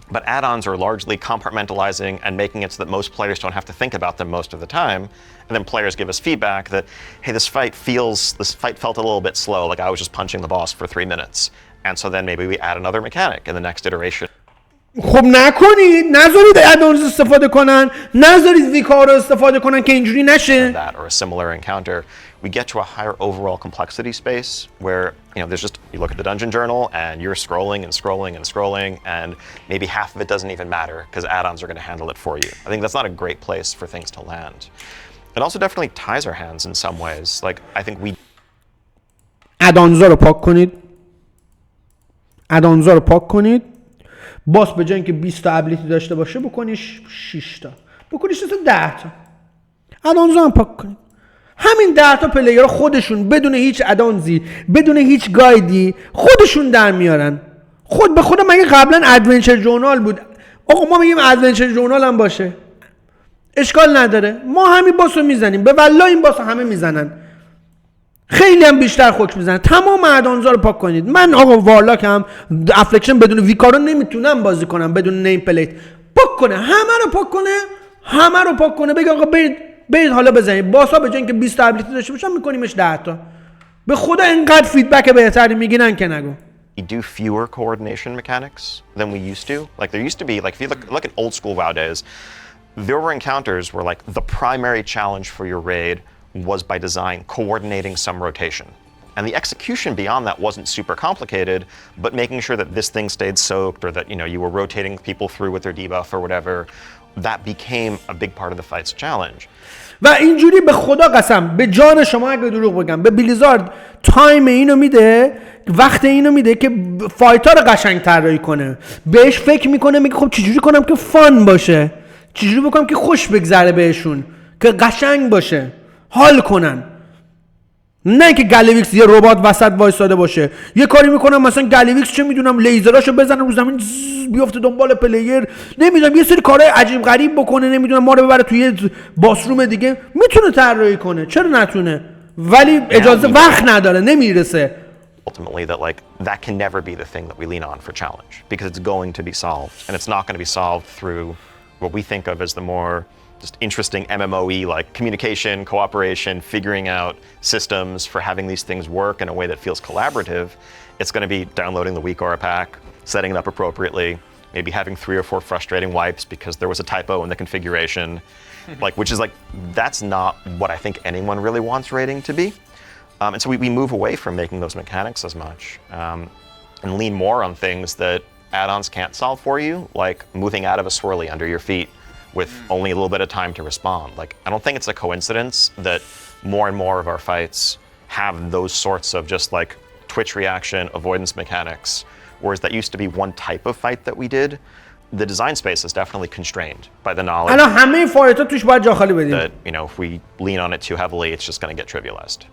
but add-ons are largely compartmentalizing and making it so that most players don't have to think about them most of the time. And then players give us feedback that, hey, this fight felt a little bit slow, like I was just punching the boss for 3 minutes. And so then maybe we add another mechanic in the next iteration. خب نکنید، نذارید ادانز استفاده کنن، نذارید ویکارو استفاده کنن که اینجوری نشه. That or a similar encounter, we get to a higher overall complexity space where, you know, there's just, you look at the dungeon journal and you're scrolling and maybe half of it doesn't even matter because add-ons are going to handle it for you. I think that's not a great place for things to land. It also definitely ties our hands in some ways. Like I think we ادانزا رو پاک کنید. باس به جای اینکه 20 تا ابیلیتی داشته باشه بکنیش 6 تا، بکنیش 10 تا. ادانزا هم پاک کنید. همین 10 تا پلیر خودشون بدون هیچ ادانزی، بدون هیچ گایدی خودشون در میارن. خود به خودم مگه قبلا ادونچر جورنال بود؟ آقا ما میگیم ادونچر جورنال هم باشه، اشکال نداره، ما همین باس رو میزنیم. به والله این باس رو همه میزنن، خیلی هم بیشتر خوش میزنن. تمام ادانزا رو پاک کنید. من آقا وارلاکم افلکشن بدون ویکارو نمیتونم بازی کنم، بدون نیم پلیت. پاک کنه، همه رو پاک کنه، بگه آقا برید حالا بزنید. باسا به جای اینکه 20 تا ابیلیتی داشته باشن میکنیمش 10 تا. به خدا اینقدر فیدبک بهتری میگیرن که نگو. We do fewer coordination mechanics than we used to. Like there used to be, like if you look at old school WoW days, there were encounters where like the primary challenge for your raid was by design coordinating some rotation. And the execution beyond that wasn't super complicated, but making sure that this thing stayed soaked or that, you know, you were rotating people through with their debuff or whatever that became a big part of the fight's challenge. و اینجوری به خدا قسم به جان شما اگه دروغ بگم به بلیزارد تایم اینو میده، وقت اینو میده که فایت‌ها رو قشنگ طراحی کنه. بهش فکر میکنه، میگه خب چجوری کنم که فان باشه، چجوری بکنم که خوش بگذره بهشون، که قشنگ باشه، حال کنن. نه که گلیویکس یه ربات وسط وایساده باشه. یه کاری میکنم مثلا گلیویکس چه میدونم لیزراشو بزنه رو زمین بیفته دنبال پلیر، نمیدونم یه سری کارهای عجیب غریب بکنه، نمیدونم ما رو ببره توی باسروم دیگه. میتونه طراحی کنه، چرا نتونه؟ ولی اجازه وقت نداره، نمیرسه. Ultimately, that like that can never be the thing that we lean on for challenge, because it's going to be solved, and it's not going to be solved through what we think of as the more just interesting MMOE like communication, cooperation, figuring out systems for having these things work in a way that feels collaborative. It's going to be downloading the weak aura pack, setting it up appropriately, maybe having 3 or 4 frustrating wipes because there was a typo in the configuration, like which is like that's not what I think anyone really wants raiding to be. And so we move away from making those mechanics as much and lean more on things that add-ons can't solve for you, like moving out of a swirly under your feet with only a little bit of time to respond. Like, I don't think it's a coincidence that more and more of our fights have those sorts of just like twitch reaction, avoidance mechanics, whereas that used to be one type of fight that we did. The design space is definitely constrained by the knowledge الان همه فایت‌ها توش باید جا خالی بدیم. that, you know, if we lean on it too heavily, it's just going to get trivialized.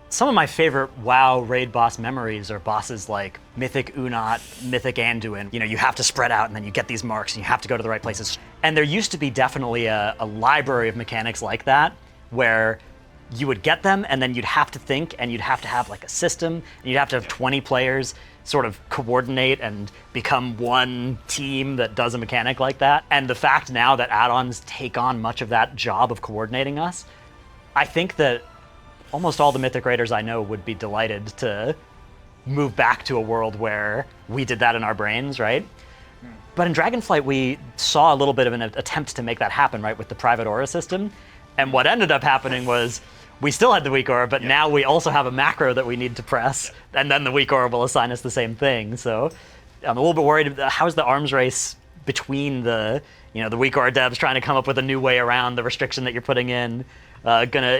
Some of my favorite WoW raid boss memories are bosses like Mythic Unat, Mythic Anduin. You know, you have to spread out and then you get these marks and you have to go to the right places. And there used to be definitely a library of mechanics like that where you would get them and then you'd have to think and you'd have to have like a system and you'd have to have 20 players sort of coordinate and become one team that does a mechanic like that. And the fact now that add-ons take on much of that job of coordinating us, I think that almost all the Mythic Raiders I know would be delighted to move back to a world where we did that in our brains, right? But in Dragonflight, we saw a little bit of an attempt to make that happen, right, with the private aura system. And what ended up happening was we still had the weak aura, but now we also have a macro that we need to press, and then the weak aura will assign us the same thing. So I'm a little bit worried. How's the arms race between the, you know, the weak aura devs trying to come up with a new way around the restriction that you're putting in?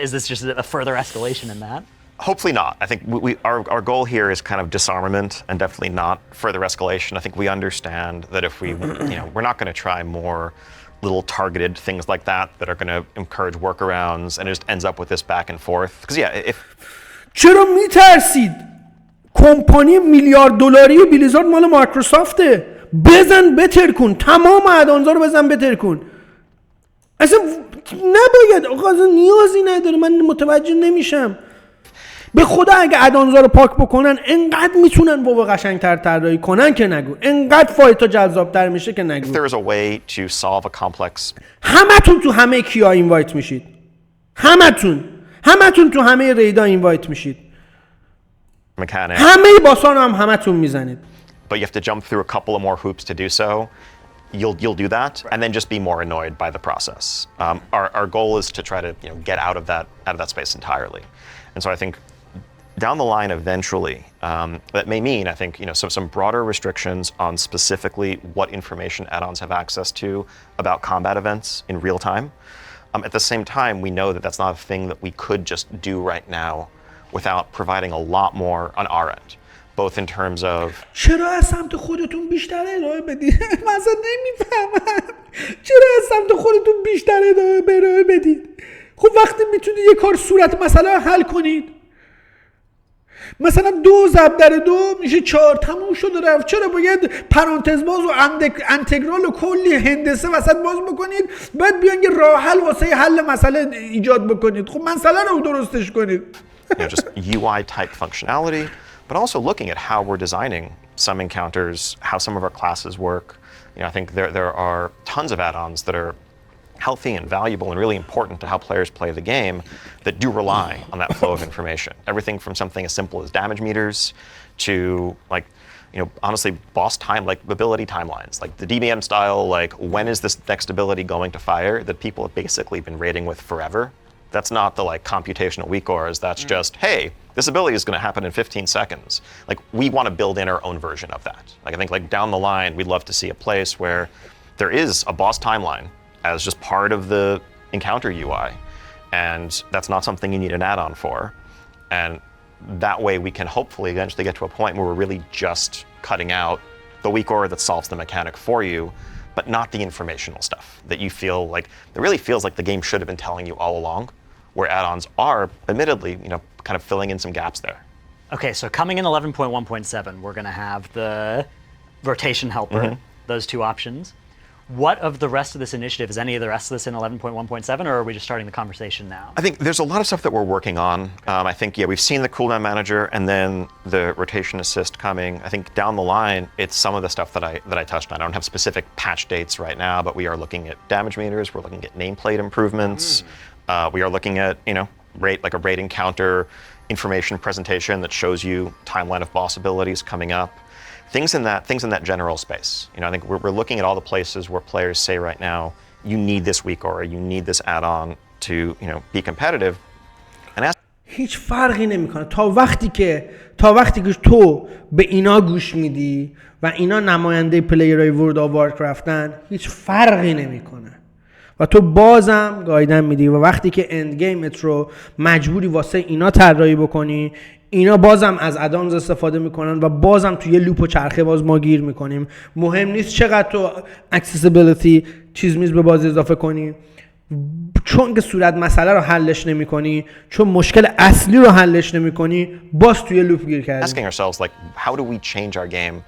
Is this just a further escalation in that? Hopefully not. I think our goal here is kind of disarmament and definitely not further escalation. I think we understand that if we, you know, we're not going to try more little targeted things like that that are going to encourage workarounds and it just ends up with this back and forth. Because yeah, if چرا میترسید؟ کمپانی میلیارد دلاری بلیزارد مال مایکروسافته. بزن بتر کن، تمام ادانزا رو بزن بتر کن. اصلا نباید، آقا اصلا نیازی نداره. من متوجه نمیشم. به خدا اگه ادانزا رو پاک بکنن انقدر میتونن بابا قشنگ‌تر طراحی کنن که نگو، انقدر فایتا جذاب‌تر میشه که نگو. if there is a way to solve a complex همتون تو همه کیا اینوایت میشید، همتون تو همه ریدا اینوایت میشید، mechanic, همه باسان هم همتون میزنید. but you have to jump through a couple of more hoops to do so, you'll do that and then just be more annoyed by the process. Our goal is to try to, you know, get out of that space entirely. And so I think down the line eventually, that may mean, I think, you know, some broader restrictions on specifically what information add-ons have access to about combat events in real time. At the same time, we know that that's not a thing that we could just do right now without providing a lot more on our end, both in terms of چرا از سمت خودتون بیشتر ارائه بدید؟ من اصلا نمیفهمم چرا از سمت خودتون بیشتر ارائه بدید؟ خب وقتی میتونید یه کار صورت مسئله حل کنید، مثلا 2 ضرب در 2 میشه 4، تموم شد و رفت. چرا باید پرانتز باز و انتگرال و کلی هندسه وسط باز بکنید بعد بیان یه راه حل واسه حل مسئله ایجاد بکنید؟ خب مسئله رو درستش کنید. you know, just UI type functionality, but also looking at how we're designing some encounters, how some of our classes work. You know, I think there are tons of add-ons that are healthy and valuable and really important to how players play the game that do rely on that flow of information. Everything from something as simple as damage meters to, like, you know, honestly, boss time, like ability timelines, like the DBM style, like when is this next ability going to fire that people have basically been raiding with forever. That's not the like computational weak auras. That's just, hey, this ability is going to happen in 15 seconds. Like we want to build in our own version of that. Like I think like down the line, we'd love to see a place where there is a boss timeline as just part of the encounter UI. And that's not something you need an add-on for. And that way we can hopefully eventually get to a point where we're really just cutting out the weak order that solves the mechanic for you, but not the informational stuff that you feel like, it really feels like the game should have been telling you all along, where add-ons are, admittedly, kind of filling in some gaps there. Okay, so coming in 11.1.7, we're going to have the rotation helper, those two options. What of the rest of this initiative, is any of the rest of this in 11.1.7, or are we just starting the conversation now? I think there's a lot of stuff that we're working on. I think, we've seen the cooldown manager and then the rotation assist coming. I think down the line, it's some of the stuff that I touched on. I don't have specific patch dates right now, but we are looking at damage meters. We're looking at nameplate improvements. We are looking at, a raid encounter information presentation that shows you timeline of boss abilities coming up. Things in that general space. I think we're looking at all the places where players say right now, you need this weak aura, you need this add-on to, be competitive. And هیچ فرقی نمیکنه تا وقتی که تو به اینا گوش میدی و اینا نماینده پلیرای ورلد آف وارکرفتن، هیچ فرقی نمیکنه و تو بازم گایدن میدی و وقتی که اند گیمت رو مجبوری واسه اینا طراحی بکنی، اینا بازم از ادانز استفاده میکنن و بازم توی یه لوپ و چرخه باز ما گیر میکنیم. مهم نیست چقدر تو اکسسیبیلیتی چیز میز به بازی اضافه کنی، چون که صورت مسئله رو حلش نمیکنی، چون مشکل اصلی رو حلش نمیکنی، باز توی لوپ گیر کردیم. Asking ourselves like, how do we change our game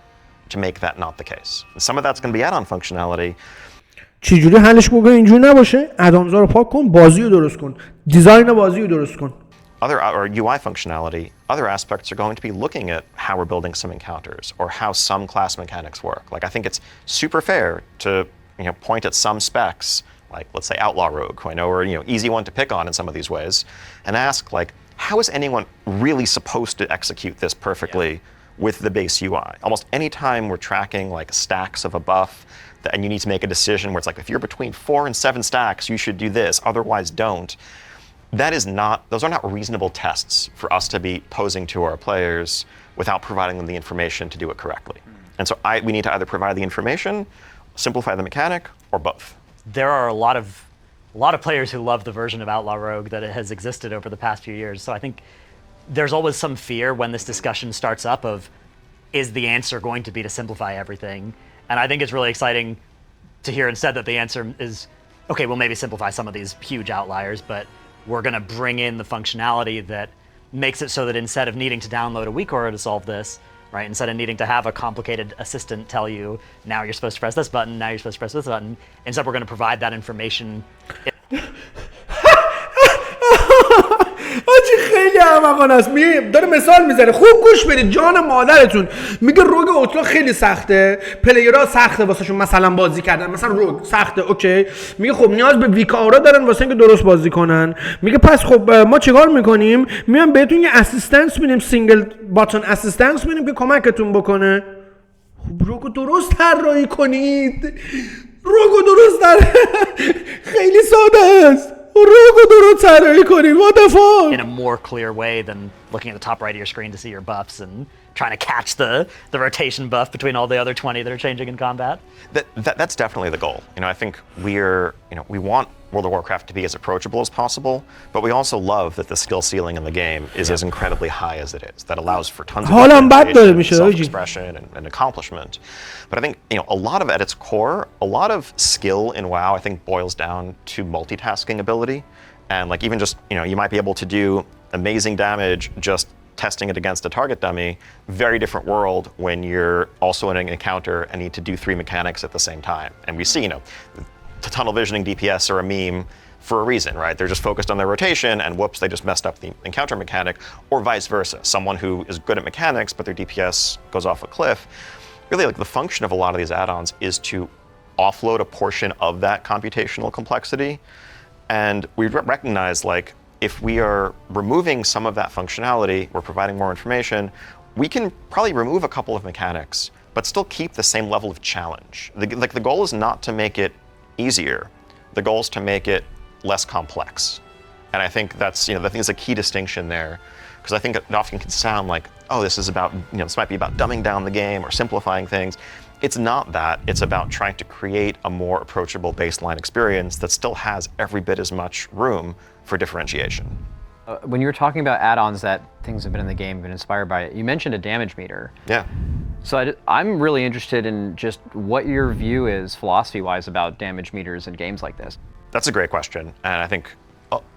to make that not the case? Some of that's going to be add-on functionality. چجوری حلش بکنی اینجوری نباشه؟ ادانزا رو پاک کن، بازی رو درست کن، دیزاین بازی رو درست کن. Other or UI functionality, other aspects are going to be looking at how we're building some encounters or how some class mechanics work. Like I think it's super fair to point at some specs, like let's say Outlaw Rogue, who I know are easy one to pick on in some of these ways, and ask like, how is anyone really supposed to execute this perfectly with the base UI? Almost any time we're tracking like stacks of a buff, and you need to make a decision where it's like if you're between 4 and 7 stacks, you should do this, otherwise don't. Those are not reasonable tests for us to be posing to our players without providing them the information to do it correctly. And so we need to either provide the information, simplify the mechanic, or both. There are a lot of players who love the version of Outlaw Rogue that it has existed over the past few years. So I think there's always some fear when this discussion starts up of, is the answer going to be to simplify everything? And I think it's really exciting to hear instead that the answer is, okay, we'll maybe simplify some of these huge outliers, but we're going to bring in the functionality that makes it so that instead of needing to download a weak aura to solve this, right, instead of needing to have a complicated assistant tell you, now you're supposed to press this button, now you're supposed to press this button, instead we're going to provide that information. آجی خیلی احمقانه است. داره مثال میزنه، خوب گوش بدید جان مادرتون. میگه روگ اوتلا خیلی سخته، پلیرها سخته واسهشون مثلا بازی کردن، مثلا روگ سخته، اوکی. میگه خب نیاز به ویک آورا دارن واسه اینکه درست بازی کنن. میگه پس خب ما چیکار میکنیم؟ میام بهتون یه اسیستنس میدیم، سینگل باتن اسیستنس میدیم که کمکتون بکنه. خب روگو درست طراحی کنید، روگو درست خیلی ساده است. In a more clear way than looking at the top right of your screen to see your buffs and trying to catch the rotation buff between all the other 20 that are changing in combat. That's definitely the goal. I think we want World of Warcraft to be as approachable as possible, but we also love that the skill ceiling in the game is as incredibly high as it is. That allows for tons of self-expression and accomplishment. But I think a lot of at its core, a lot of skill in WoW I think boils down to multitasking ability, and like even just you might be able to do amazing damage just testing it against a target dummy. Very different world when you're also in an encounter and need to do 3 mechanics at the same time. And we see tunnel visioning DPS are a meme for a reason, right? They're just focused on their rotation and whoops, they just messed up the encounter mechanic, or vice versa. Someone who is good at mechanics, but their DPS goes off a cliff. Really, like the function of a lot of these add-ons is to offload a portion of that computational complexity. And we recognize like, if we are removing some of that functionality, we're providing more information, we can probably remove a couple of mechanics, but still keep the same level of challenge. The goal is not to make it easier. The goal is to make it less complex. And I think that's, I think it's a key distinction there, because I think it often can sound like, oh, this is about, this might be about dumbing down the game or simplifying things. it's not that. It's about trying to create a more approachable baseline experience that still has every bit as much room for differentiation. When you were talking about add-ons that things have been in the game, been inspired by it, you mentioned a damage meter. Yeah. So I'm really interested in just what your view is, philosophy-wise, about damage meters in games like this. That's a great question, and I think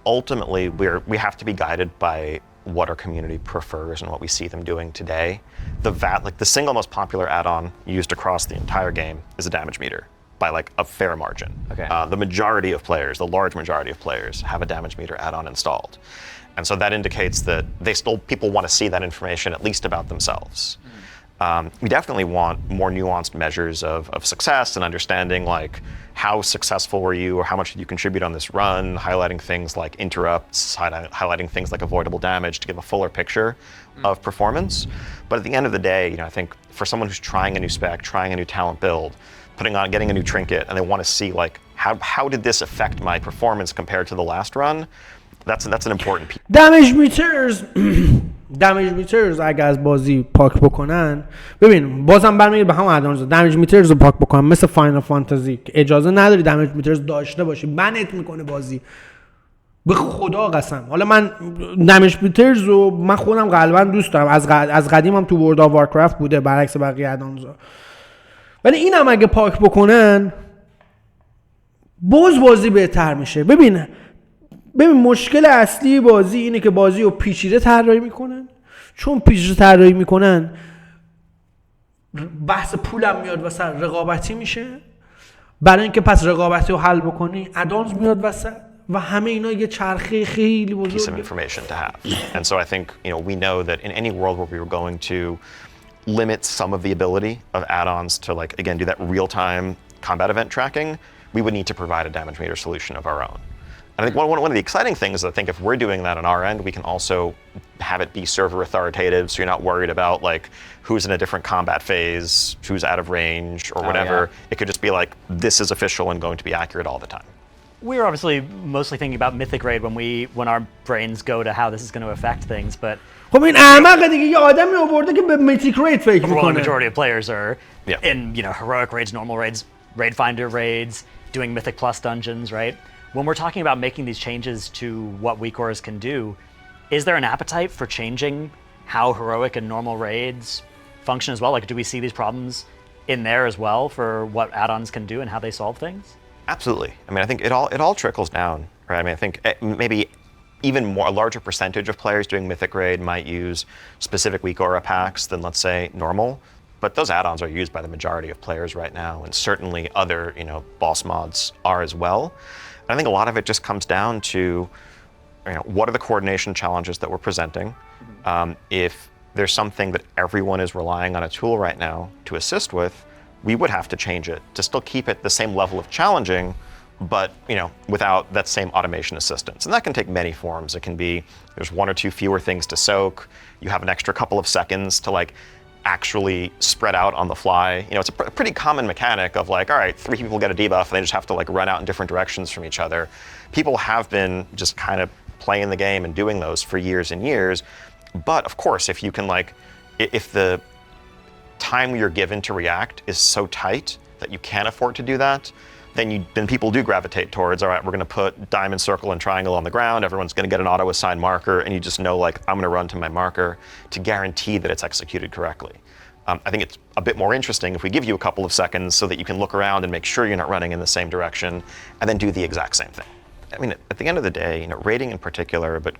ultimately we have to be guided by what our community prefers and what we see them doing today. The single most popular add-on used across the entire game is a damage meter by like a fair margin. Okay. The majority of players, the large majority of players, have a damage meter add-on installed, and so that indicates that people want to see that information at least about themselves. We definitely want more nuanced measures of success and understanding, like how successful were you or how much did you contribute on this run, highlighting things like interrupts, highlighting things like avoidable damage to give a fuller picture of performance. But at the end of the day, I think for someone who's trying a new spec, trying a new talent build, getting a new trinket, and they want to see like how did this affect my performance compared to the last run, that's an important piece. دمیج میترز اگه از بازی پاک بکنن، ببین بازم برمیگرده به هم ادانز. دمیج میترز رو پاک بکنن مثل فاینال فانتزی که اجازه نداری دمیج میترز داشته باشی، بنت میکنه بازی، به خدا قسم. حالا من دمیج میترز رو من خودم قلبا دوست دارم، از قدیم هم تو ورلد وارکرفت بوده برعکس بقیه ادانزا، ولی اینم اگه پاک بکنن بازی بهتر میشه. ببین مشکل اصلی بازی اینه که بازی رو پیچیده طراحی میکنن. چون پیچیده طراحی میکنن بحث پولم میاد وسط، رقابتی میشه. برای اینکه پس رقابتی رو حل بکنی ادانز میاد وسط و همه اینا یه چرخه خیلی بزرگه. Piece of information to have. And so I think, we know that in any world where we were going to limit some of the ability of add-ons to like, again, do that real-time combat event tracking, we would need to provide a damage meter solution of our own. And I think one of the exciting things is I think if we're doing that on our end, we can also have it be server authoritative, so you're not worried about like who's in a different combat phase, who's out of range or whatever. Yeah. It could just be like, this is official and going to be accurate all the time. We're obviously mostly thinking about Mythic Raid when our brains go to how this is going to affect things, but خب این احمق دیگه یه آدمی آورده که به Mythic Raid فکر میکنه. The majority of players are in, heroic raids, normal raids, raid finder raids, doing Mythic Plus dungeons, right? When we're talking about making these changes to what WeCores can do, is there an appetite for changing how heroic and normal raids function as well? Like, do we see these problems in there as well for what add-ons can do and how they solve things? Absolutely. I mean, I think it all trickles down, right? I mean, I think maybe even more, a larger percentage of players doing Mythic Raid might use specific WeCore packs than, let's say, normal. But those add-ons are used by the majority of players right now, and certainly other, boss mods are as well. I think a lot of it just comes down to, what are the coordination challenges that we're presenting? If there's something that everyone is relying on a tool right now to assist with, we would have to change it to still keep it the same level of challenging, but without that same automation assistance. And that can take many forms. It can be there's one or two fewer things to soak. You have an extra couple of seconds to like actually spread out on the fly. It's a pretty common mechanic of like, all right, 3 people get a debuff and they just have to like run out in different directions from each other. People have been just kind of playing the game and doing those for years and years. But of course, if you can like, if the time you're given to react is so tight that you can't afford to do that, then people do gravitate towards, all right, we're going to put diamond, circle, and triangle on the ground. Everyone's going to get an auto-assigned marker, and you just know, like, I'm going to run to my marker to guarantee that it's executed correctly. I think it's a bit more interesting if we give you a couple of seconds so that you can look around and make sure you're not running in the same direction, and then do the exact same thing. I mean, at the end of the day, raiding in particular, but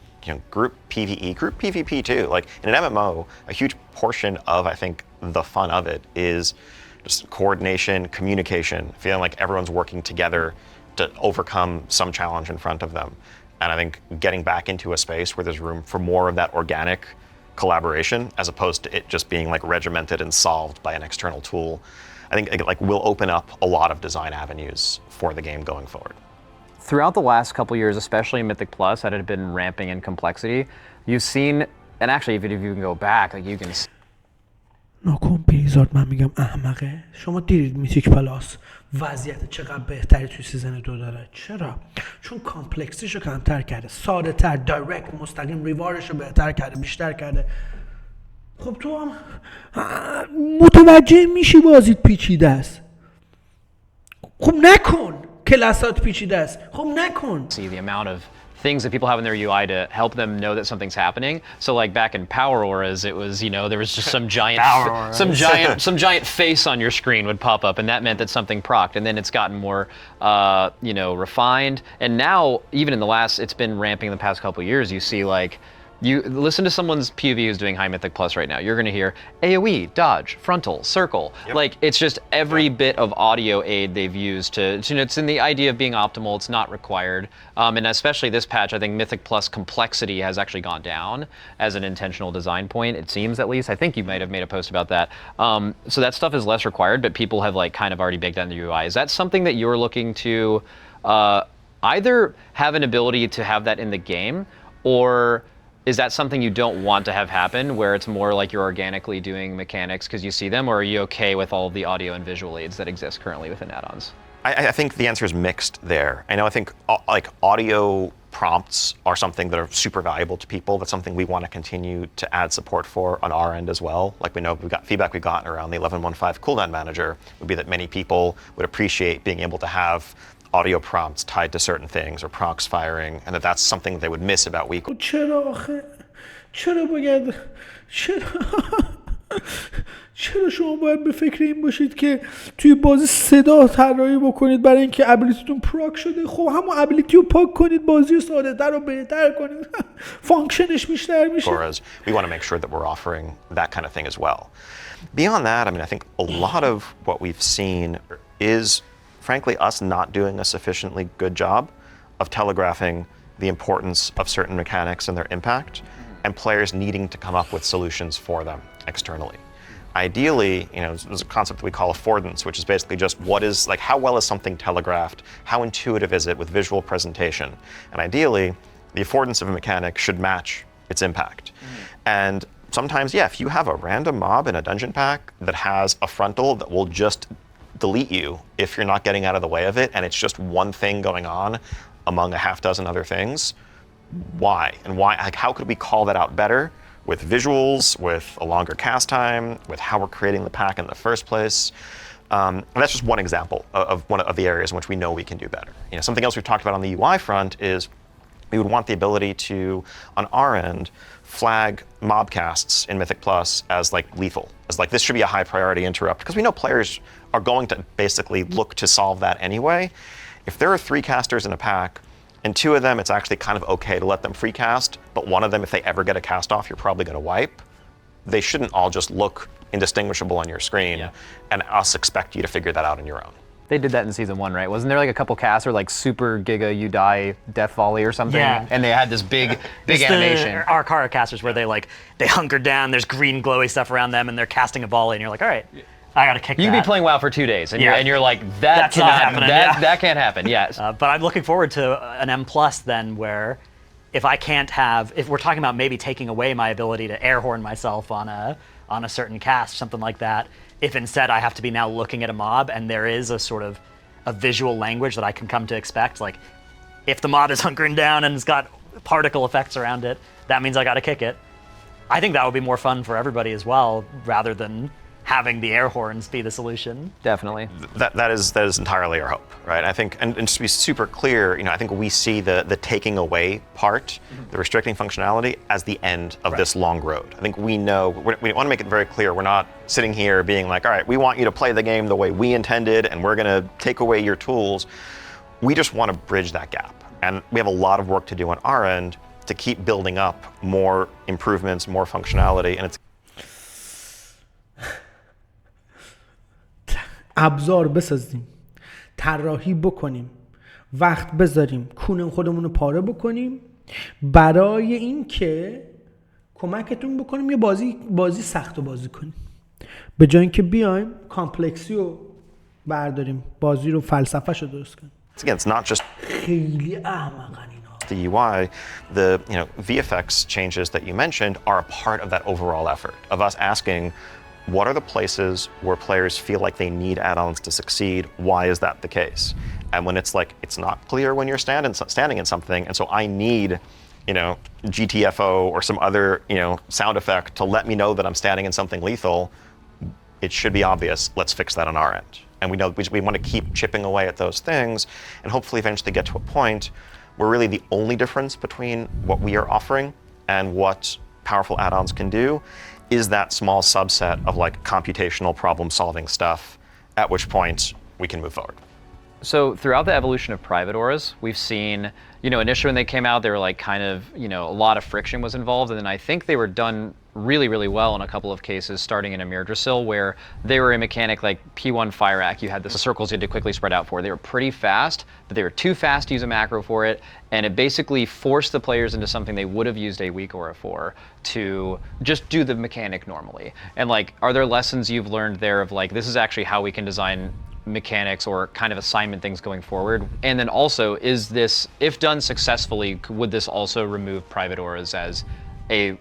group PvE, group PvP too. Like in an MMO, a huge portion of, I think, the fun of it is just coordination, communication, feeling like everyone's working together to overcome some challenge in front of them. And I think getting back into a space where there's room for more of that organic collaboration as opposed to it just being like regimented and solved by an external tool, I think like will open up a lot of design avenues for the game going forward. Throughout the last couple years, especially in Mythic Plus, that had been ramping in complexity, you've seen, and actually even if you can go back, like you can ناکن بلیزارد، من میگم احمقه. شما دیدید میتیک پلاس وضعیت چقدر بهتری توی سیزن 2 داره. چرا؟ چون کامپلکسیشو کمتر کرده، ساده تر، دایرکت، مستقیم ریوارشو بهتر کرده، بیشتر کرده. خب تو هم متوجه میشی بازیت پیچیده است. خب نکن کلاسات پیچیده است. خب نکن. See the amount of things that people have in their UI to help them know that something's happening. So like back in Power Auras, it was, you know, there was just some giant face on your screen would pop up, and that meant that something procced. And then it's gotten more, you know, refined. And now, even in the last, it's been ramping in the past couple of years. You see like. You listen to someone's POV who's doing High Mythic Plus right now. You're going to hear AoE, dodge, frontal, circle. Yep. Like it's just every bit of audio aid they've used to, you know, it's in the idea of being optimal. It's not required. And especially this patch, I think Mythic Plus complexity has actually gone down as an intentional design point. It seems, at least. I think you might have made a post about that. So that stuff is less required, but people have like kind of already baked that in the UI. Is that something that you're looking to either have an ability to have that in the game, or is that something you don't want to have happen, where it's more like you're organically doing mechanics because you see them, or are you okay with all of the audio and visual aids that exist currently within add-ons? I think the answer is mixed there. I know I think like audio prompts are something that are super valuable to people. That's something we want to continue to add support for on our end as well. Like we know we've got feedback we've gotten around the 11.1.5 cooldown manager would be that many people would appreciate being able to have audio prompts tied to certain things or procs firing, and that's something they would miss about week. چرا آخه چرا باید چرا شما باید به فکر این باشید که توی بازی صدا طراحی بکنید برای اینکه ابیلیتیتون پراک شده؟ خب همون ابیلیتی رو پاک کنید، بازی رو ساده تر و بهتر کنید، فانکشنش بیشتر میشه. Whereas we want to make sure that we're offering that kind of thing as well. Beyond that, I mean, I think a lot of what we've seen is frankly us not doing a sufficiently good job of telegraphing the importance of certain mechanics and their impact, and players needing to come up with solutions for them externally. Ideally, you know, there's a concept that we call affordance, which is basically just what is, like, how well is something telegraphed, how intuitive is it with visual presentation, and ideally, the affordance of a mechanic should match its impact. And sometimes, yeah, if you have a random mob in a dungeon pack that has a frontal that will just delete you if you're not getting out of the way of it, and it's just one thing going on among a half dozen other things, why? And why? Like, how could we call that out better with visuals, with a longer cast time, with how we're creating the pack in the first place? And that's just one example of one of the areas in which we know we can do better. You know, something else we've talked about on the UI front is we would want the ability to, on our end, flag mob casts in Mythic Plus as like lethal, as like this should be a high priority interrupt, because we know players are going to basically look to solve that anyway. If there are 3 casters in a pack, and 2 of them it's actually kind of okay to let them free cast, but one of them, if they ever get a cast off, you're probably going to wipe, they shouldn't all just look indistinguishable on your screen and us expect you to figure that out on your own. They did that in season 1, right? Wasn't there like a couple casts or like super giga you die death volley or something? Yeah. And they had this big animation. The Arcara casters where they hunker down, there's green glowy stuff around them, and they're casting a volley, and you're like, all right, I gotta kick You that. could be playing WoW for 2 days, and you're like, That's not happening, that can't happen. Yes. But I'm looking forward to an M plus then, where if I can't have, if we're talking about maybe taking away my ability to air horn myself on a certain cast, something like that, if instead I have to be now looking at a mob and there is a sort of a visual language that I can come to expect, like if the mob is hunkering down and it's got particle effects around it, that means I gotta kick it. I think that would be more fun for everybody as well, rather than having the air horns be the solution. Definitely. That is entirely our hope, right? I think, and to be super clear, you know, I think we see the taking away part, the restricting functionality, as the end of this long road. I think we know, we want to make it very clear, we're not sitting here being like, all right, we want you to play the game the way we intended, and we're going to take away your tools. We just want to bridge that gap. And we have a lot of work to do on our end to keep building up more improvements, more functionality, and it's ابزار بسازیم، طراحی بکنیم، وقت بذاریم، کونه خودمون رو پاره بکنیم برای اینکه کمکتون بکنیم یه بازی سخت رو بازی کنیم، به جای اینکه بیایم کامپلکسی رو برداریم، بازی رو فلسفه‌ش رو درست کنیم. Again, it's not just خیلی احمقن اینا. The UI, the VFX changes that you mentioned are a part of that overall effort of us asking, what are the places where players feel like they need add-ons to succeed? Why is that the case? And when it's like, it's not clear when you're standing in something, and so I need GTFO or some other, sound effect to let me know that I'm standing in something lethal, it should be obvious. Let's fix that on our end. And we know we want to keep chipping away at those things and hopefully eventually get to a point where really the only difference between what we are offering and what powerful add-ons can do is that small subset of like computational problem solving stuff, at which point we can move forward. So throughout the evolution of private auras, we've seen, initially when they came out, they were like kind of, a lot of friction was involved. And then I think they were done really, really well in a couple of cases, starting in Amir Drasil, where they were a mechanic like P1 Fire Act. You had the circles you had to quickly spread out for. They were pretty fast, but they were too fast to use a macro for it. And it basically forced the players into something they would have used a weak aura for, to just do the mechanic normally. And like, are there lessons you've learned there of like, this is actually how we can design mechanics or kind of assignment things going forward? And then also, is this, if done successfully, would this also remove private auras as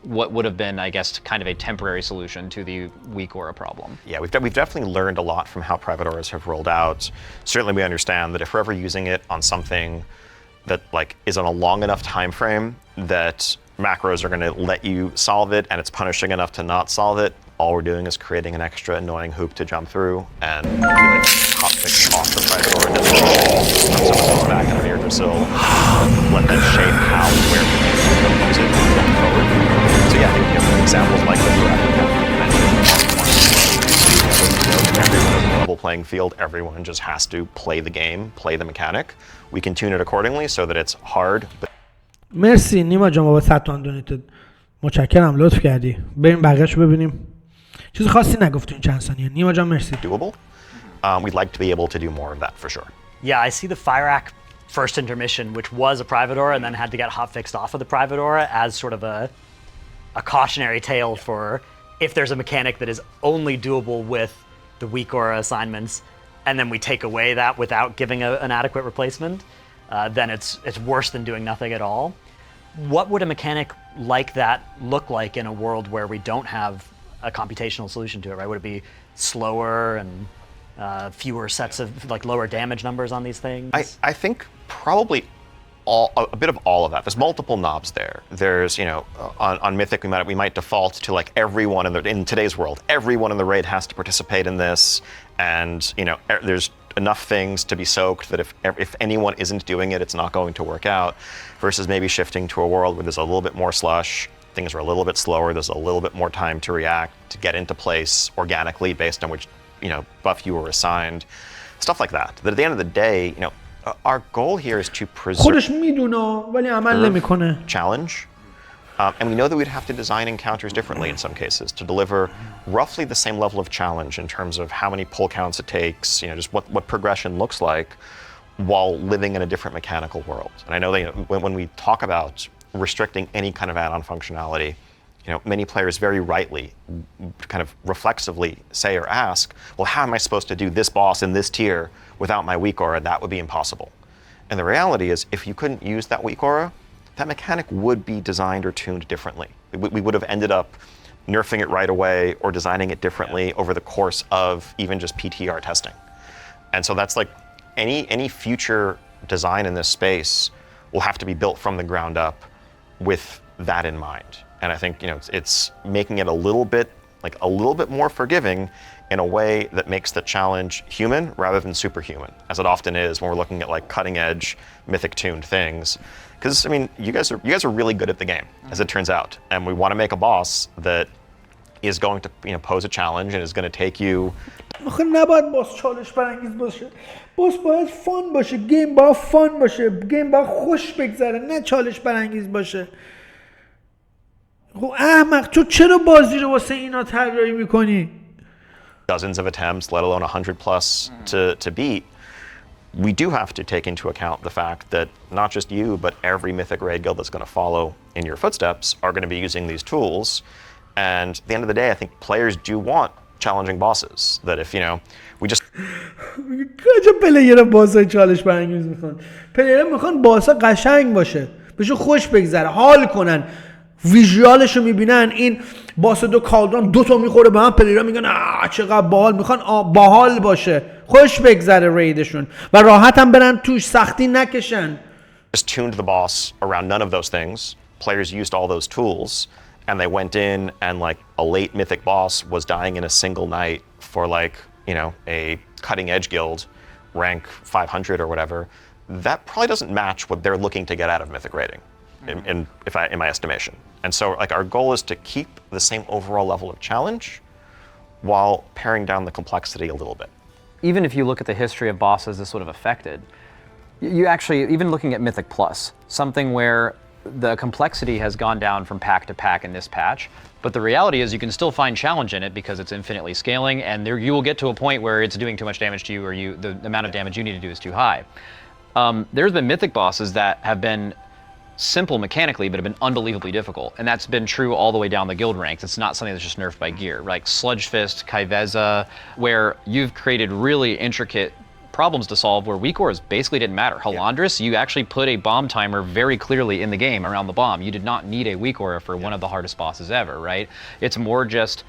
what would have been, I guess, kind of a temporary solution to the weak aura problem? Yeah, we've definitely learned a lot from how private auras have rolled out. Certainly we understand that if we're ever using it on something that like is on a long enough time frame that macros are going to let you solve it and it's punishing enough to not solve it, all we're doing is creating an extra annoying hoop to jump through, and we like hotfix off the private aura someone back in Amir Drasil, let them shape how and where we can use it going forward. So yeah, I think examples like the direct everyone is a level playing field. Everyone just has to play the game, play the mechanic. We can tune it accordingly so that it's hard. مرسی نیما جان بابا 100 تومن دونیت متشکرم لطف کردی. بریم بقیه‌شو ببینیم. چیز خاصی نگفت این چند ثانیه. نیما جان مرسی. Doable. We'd like to be able to do more of that for sure. Yeah, I see the Fire Act first intermission, which was a private aura and then had to get hotfixed off of the private aura, as sort of a cautionary tale for if there's a mechanic that is only doable with the weak aura assignments, and then we take away that without giving an adequate replacement, then it's worse than doing nothing at all. What would a mechanic like that look like in a world where we don't have a computational solution to it, right? Would it be slower and fewer sets of like lower damage numbers on these things? I think probably a bit of all of that. There's multiple knobs there. There's, on Mythic we might default to like everyone in today's world, everyone in the raid has to participate in this, and there's enough things to be soaked that if anyone isn't doing it, it's not going to work out. Versus maybe shifting to a world where there's a little bit more slush, things are a little bit slower, there's a little bit more time to react, to get into place organically based on which buff you were assigned, stuff like that. That at the end of the day, our goal here is to preserve خودش میدونه ولی عمل نمیکنه. challenge. And we know that we'd have to design encounters differently in some cases to deliver roughly the same level of challenge in terms of how many pull counts it takes, just what progression looks like while living in a different mechanical world. And I know that when we talk about restricting any kind of add-on functionality, many players very rightly kind of reflexively say or ask, well, how am I supposed to do this boss in this tier without my weak aura? That would be impossible. And the reality is, if you couldn't use that weak aura, that mechanic would be designed or tuned differently. We would have ended up nerfing it right away or designing it differently over the course of even just PTR testing. And so that's like any future design in this space will have to be built from the ground up with that in mind. And I think it's making it a little bit more forgiving in a way that makes the challenge human rather than superhuman, as it often is when we're looking at like cutting edge mythic tuned things. Because you guys are really good at the game, as it turns out, and we want to make a boss that is going to pose a challenge and is going to take you. آخه نباید باز چالش برانگیز باشه. باز باید فان باشه. گیم باید فان باشه. گیم باید خوش بگذره، نه چالش برانگیز باشه. خب احمق تو چرا بازی رو واسه اینا طراحی میکنی؟ Dozens of attempts, let alone 100 plus to beat. We do have to take into account the fact that not just you, but every Mythic raid guild that's going to follow in your footsteps are going to be using these tools. And at the end of the day, I think players do want challenging bosses. That if, we just... کجا پلیر باسای چالش برانگیز میخوان؟ پلیر میخوان باسا قشنگ باشه، بهشون خوش بگذره، حال کنن، ویژوالش رو میبینن این باس دو کالدران دوتا میخوره به هم، پلیرها میگن چقدر باحال، میخوان باحال باشه، خوش بگذره ریدشون و راحت هم برن توش، سختی نکشن. Just tuned the boss around none of those things. players used all those tools and they went in and like a late mythic boss was dying in a single night for like, you know, a cutting edge guild, rank 500 or whatever, that probably doesn't match what they're looking to get out of mythic rating, in my estimation. And so like our goal is to keep the same overall level of challenge while paring down the complexity a little bit. Even if you look at the history of bosses this would have affected, you actually, even looking at Mythic Plus, something where the complexity has gone down from pack to pack in this patch, but the reality is you can still find challenge in it because it's infinitely scaling, and there you will get to a point where it's doing too much damage to you, or the amount of damage you need to do is too high. There's been Mythic bosses that have been simple mechanically, but have been unbelievably difficult, and that's been true all the way down the guild ranks. It's not something that's just nerfed by gear, like Sludge Fist, Kaiveza, where you've created really intricate problems to solve where weak auras basically didn't matter. Halandris, you actually put a bomb timer very clearly in the game around the bomb. You did not need a weak aura for one of the hardest bosses ever, right? It's more just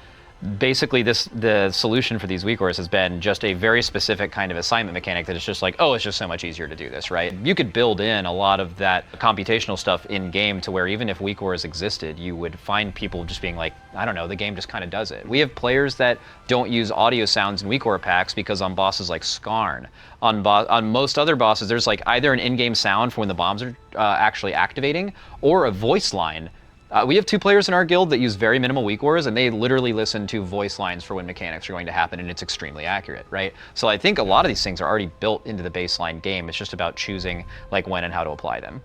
basically the solution for these weak auras has been just a very specific kind of assignment mechanic that is just like, oh, it's just so much easier to do this, right? You could build in a lot of that computational stuff in game to where even if weak auras existed, you would find people just being like, I don't know, the game just kind of does it. We have players that don't use audio sounds in weak aura packs because on bosses like Skarn, on most other bosses, there's like either an in-game sound for when the bombs are actually activating or a voice line. We have 2 players in our guild that use very minimal weak auras, and they literally listen to voice lines for when mechanics are going to happen, and it's extremely accurate, right? So I think a lot of these things are already built into the baseline game. It's just about choosing like when and how to apply them.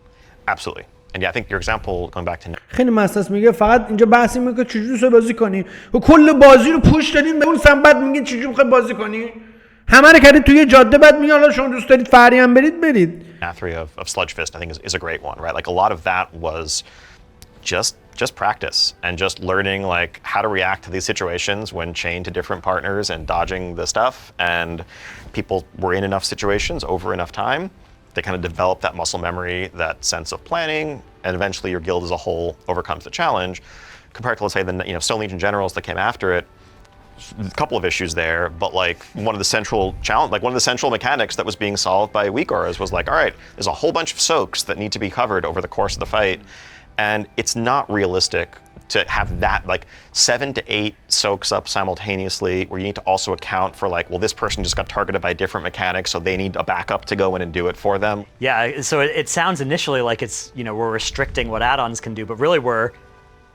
Absolutely. And yeah, I think your example, going back to خیلی مسئله میگه فقط اینجا بحث اینه که چجوری دوست بازی کنی و کل بازی رو پوش دادین به اون سمت، بعد میگین چجوری میخوای بازی کنی. همه رو کردید توی جاده، بعد میگن حالا شما دوست دارید فری هم برید. Mathery of Sludge Fist, I think is a great one, right? Like a lot of that was just practice and just learning like how to react to these situations when chained to different partners and dodging the stuff. And people were in enough situations over enough time, they kind of develop that muscle memory, that sense of planning, and eventually your guild as a whole overcomes the challenge. Compared to, let's say, the Stone Legion generals that came after it, a couple of issues there, but like one of the central mechanics that was being solved by weak auras was like, all right, there's a whole bunch of soaks that need to be covered over the course of the fight, and it's not realistic to have that like 7 to 8 soaks up simultaneously, where you need to also account for like, well, this person just got targeted by different mechanics, so they need a backup to go in and do it for them. Yeah, so it sounds initially like it's, we're restricting what add-ons can do, but really we're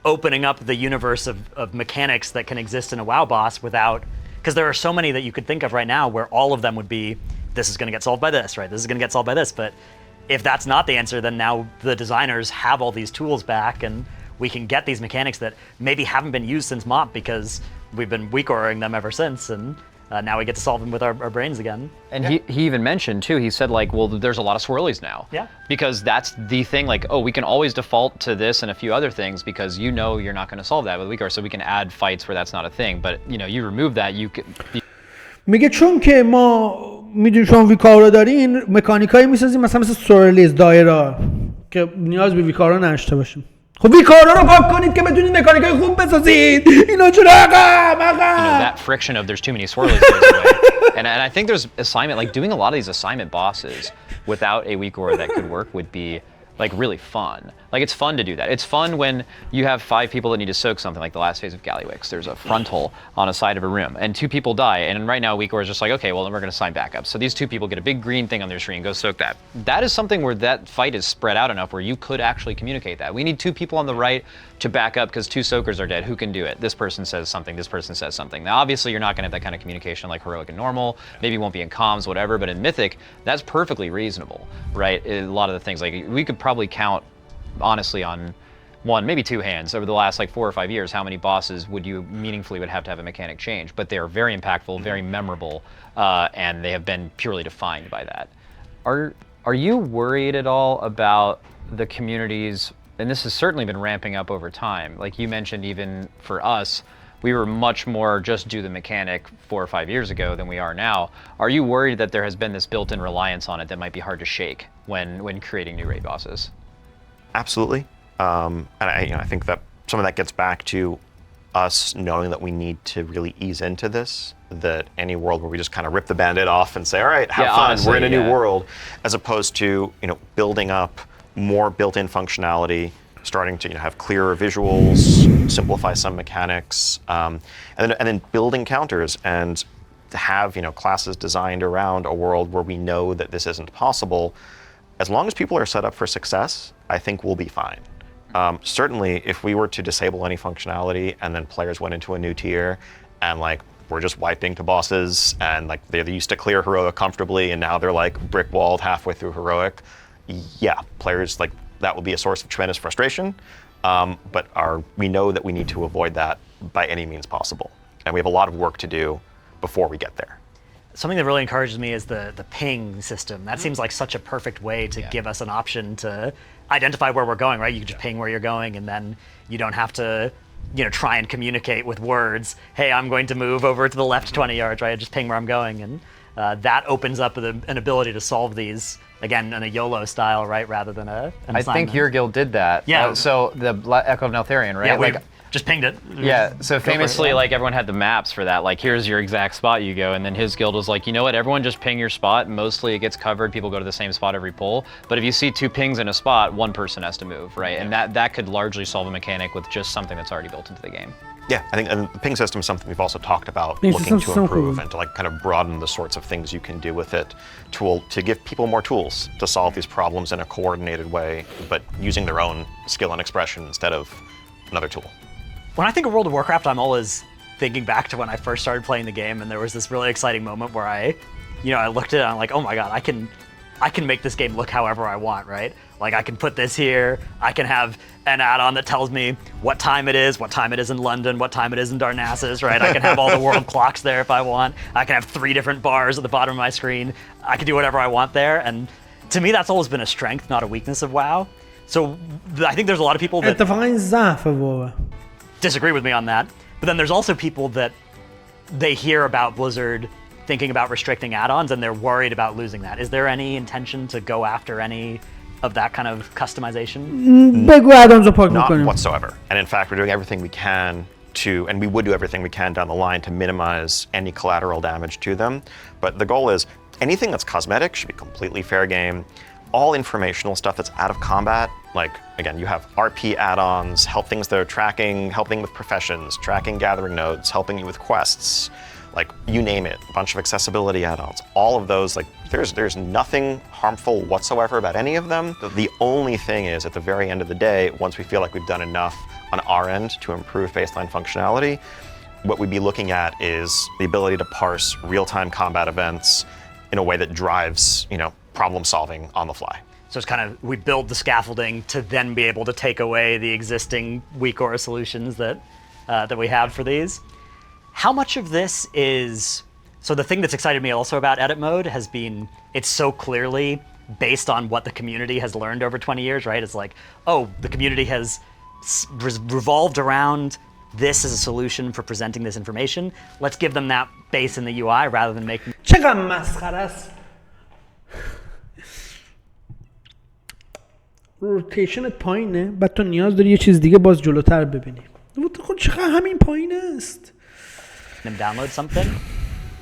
opening up the universe of mechanics that can exist in a WoW boss without, because there are so many that you could think of right now where all of them would be, this is going to get solved by this, right? This is going to get solved by this. But if that's not the answer, then now the designers have all these tools back, and we can get these mechanics that maybe haven't been used since MOP because we've been weak auring them ever since, and now we get to solve them with our brains again. And he even mentioned too, he said like, well, there's a lot of swirlies now. Yeah. Because that's the thing, like, oh, we can always default to this and a few other things because you're not going to solve that with weak aura, so we can add fights where that's not a thing. But you remove that, you can... میگه چون که ما میدونیم شما ویکارو دارین، مکانیکایی میسازیم مثلا مثل سورلیز دایره که نیاز به ویکارو نداشته باشیم. خب ویکارو رو پاک کنید که بتونید مکانیکای خوب بسازید. اینا چرا عقب that friction of there's too many swirlies goes away. And I think there's assignment, like doing a lot of these assignment bosses without a weak aura that could work would be like really fun. Like it's fun to do that. It's fun when you have 5 people that need to soak something, like the last phase of Gallywix. There's a frontal on a side of a room and 2 people die, and right now weak aura is just like, okay, well then we're going to assign backup. So these 2 people get a big green thing on their screen, go soak that. That is something where that fight is spread out enough where you could actually communicate that. We need 2 people on the right to back up because 2 soakers are dead. Who can do it? This person says something, this person says something. Now obviously you're not going to have that kind of communication like heroic and normal. Maybe you won't be in comms, whatever, but in mythic, that's perfectly reasonable, right? A lot of the things, like we could probably count honestly on 1, maybe 2 hands over the last like 4 or 5 years how many bosses would you meaningfully would have to have a mechanic change, but they're very impactful, very memorable, and they have been purely defined by that. Are you worried at all about the communities, and this has certainly been ramping up over time, like you mentioned, even for us we were much more just do the mechanic 4 or 5 years ago than we are now. Are you worried that there has been this built-in reliance on it that might be hard to shake when creating new raid bosses? Absolutely. And I think that some of that gets back to us knowing that we need to really ease into this, that any world where we just kind of rip the Band-Aid off and say, all right, have fun, honestly, we're in a new world, as opposed to building up more built-in functionality starting to have clearer visuals, simplify some mechanics, and then build encounters and to have classes designed around a world where we know that this isn't possible. As long as people are set up for success, I think we'll be fine. Certainly, if we were to disable any functionality and then players went into a new tier and we're just wiping to bosses and they used to clear heroic comfortably and now they're brick walled halfway through heroic, yeah, players that would be a source of tremendous frustration. But we know that we need to avoid that by any means possible, and we have a lot of work to do before we get there. Something that really encourages me is the ping system. That seems like such a perfect way to give us an option to identify where we're going, right? You can just ping where you're going, and then you don't have to, try and communicate with words. Hey, I'm going to move over to the left 20 yards, right? I just ping where I'm going, and that opens up an ability to solve these again in a YOLO style, right, rather than an assignment. I think your guild did that. Yeah. So the Echo of Neltharion, right? Yeah, we just pinged it. Yeah, so famously, it. everyone had the maps for that. Here's your exact spot you go, and then his guild was you know what, everyone just ping your spot. Mostly it gets covered, people go to the same spot every pull. But if you see 2 pings in a spot, one person has to move, right? And that could largely solve a mechanic with just something that's already built into the game. Yeah, I think and the ping system is something we've also talked about looking to improve and to kind of broaden the sorts of things you can do with it to give people more tools to solve these problems in a coordinated way, but using their own skill and expression instead of another tool. When I think of World of Warcraft, I'm always thinking back to when I first started playing the game, and there was this really exciting moment where I looked at it and I'm like, oh my god, I can make this game look however I want, right? I can put this here, I can have an add-on that tells me what time it is in London, what time it is in Darnassus, right? I can have all the world clocks there if I want. I can have 3 different bars at the bottom of my screen. I can do whatever I want there, and to me that's always been a strength, not a weakness of WoW. So I think there's a lot of people that disagree with me on that, but then there's also people that they hear about Blizzard thinking about restricting add-ons and they're worried about losing that. Is there any intention to go after any of that kind of customization? Not whatsoever. And in fact, we're doing everything we can and we would do everything we can down the line to minimize any collateral damage to them. But the goal is anything that's cosmetic should be completely fair game. All informational stuff that's out of combat, again, you have RP add-ons, help things that are tracking, helping with professions, tracking gathering nodes, helping you with quests, you name it, a bunch of accessibility add-ons. All of those, there's nothing harmful whatsoever about any of them. The only thing is, at the very end of the day, once we feel like we've done enough on our end to improve baseline functionality, what we'd be looking at is the ability to parse real-time combat events in a way that drives, problem solving on the fly. So it's kind of, we build the scaffolding to then be able to take away the existing weak aura solutions that we have for these. How much of this is, so the thing that's excited me also about edit mode has been, it's so clearly based on what the community has learned over 20 years, right? It's the community has revolved around this as a solution for presenting this information. Let's give them that base in the UI rather than making... چقدر مسخره است. روتیشنت پایینه، بعد تو نیاز داری یه چیز دیگه باز جلوتر ببینی. خود چقدر همین پایین است. Download something.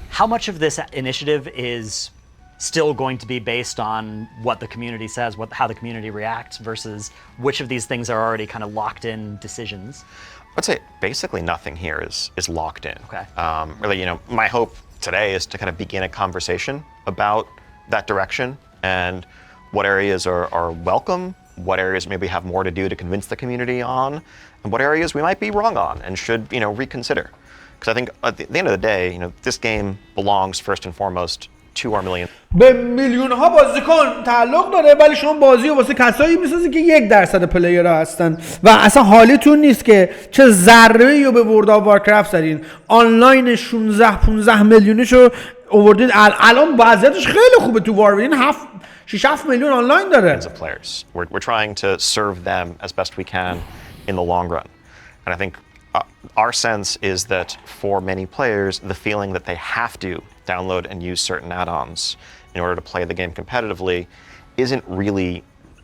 How much of this initiative is still going to be based on what the community says, how the community reacts, versus which of these things are already kind of locked in decisions? I'd say basically nothing here is locked in. Okay. Really, my hope today is to kind of begin a conversation about that direction and what areas are welcome, what areas maybe have more to do to convince the community on, and what areas we might be wrong on and should, reconsider. Because I think at the end of the day, this game belongs first and foremost to our million. به میلیون ها بازیکن تعلق داره، ولی شما بازی رو واسه کسایی میسازی که 1% پلیرها هستن و اصلا حالیتون نیست که چه ذره‌ای رو به ورلد آف وارکرفت زدین. آنلاین 16-15 میلیونیشو آوردید. الان وضعیتش خیلی خوبه تو وارویدین 6-7 میلیون آنلاین داره. As players, we're trying to serve them as best we can in the long run, and I think our sense is that for many players, the feeling that they have to download and use certain add-ons in order to play the game competitively isn't really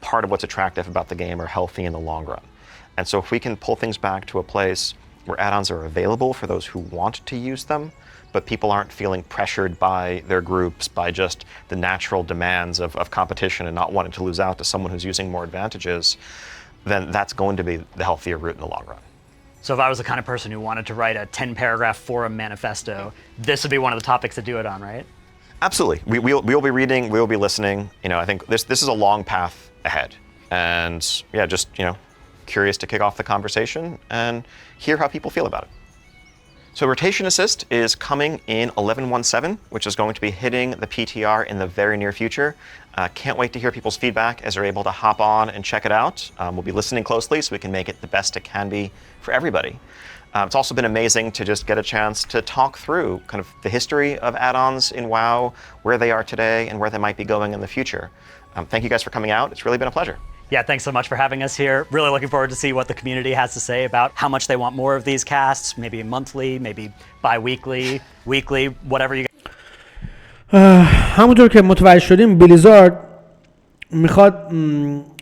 part of what's attractive about the game or healthy in the long run. And so if we can pull things back to a place where add-ons are available for those who want to use them, but people aren't feeling pressured by their groups, by just the natural demands of competition and not wanting to lose out to someone who's using more advantages, then that's going to be the healthier route in the long run. So if I was the kind of person who wanted to write a 10-paragraph forum manifesto, this would be one of the topics to do it on, right? Absolutely. We'll be reading, we'll be listening. I think this is a long path ahead. And yeah, just, curious to kick off the conversation and hear how people feel about it. So Rotation Assist is coming in 11.1.7, which is going to be hitting the PTR in the very near future. Can't wait to hear people's feedback as they're able to hop on and check it out. We'll be listening closely so we can make it the best it can be for everybody. It's also been amazing to just get a chance to talk through kind of the history of add-ons in WoW, where they are today, and where they might be going in the future. Thank you guys for coming out. It's really been a pleasure. Yeah, thanks so much for having us here. Really looking forward to see what the community has to say about how much they want more of these casts, maybe monthly, maybe bi-weekly, weekly, whatever you همونطور که متوجه شدیم بلیزارد میخواد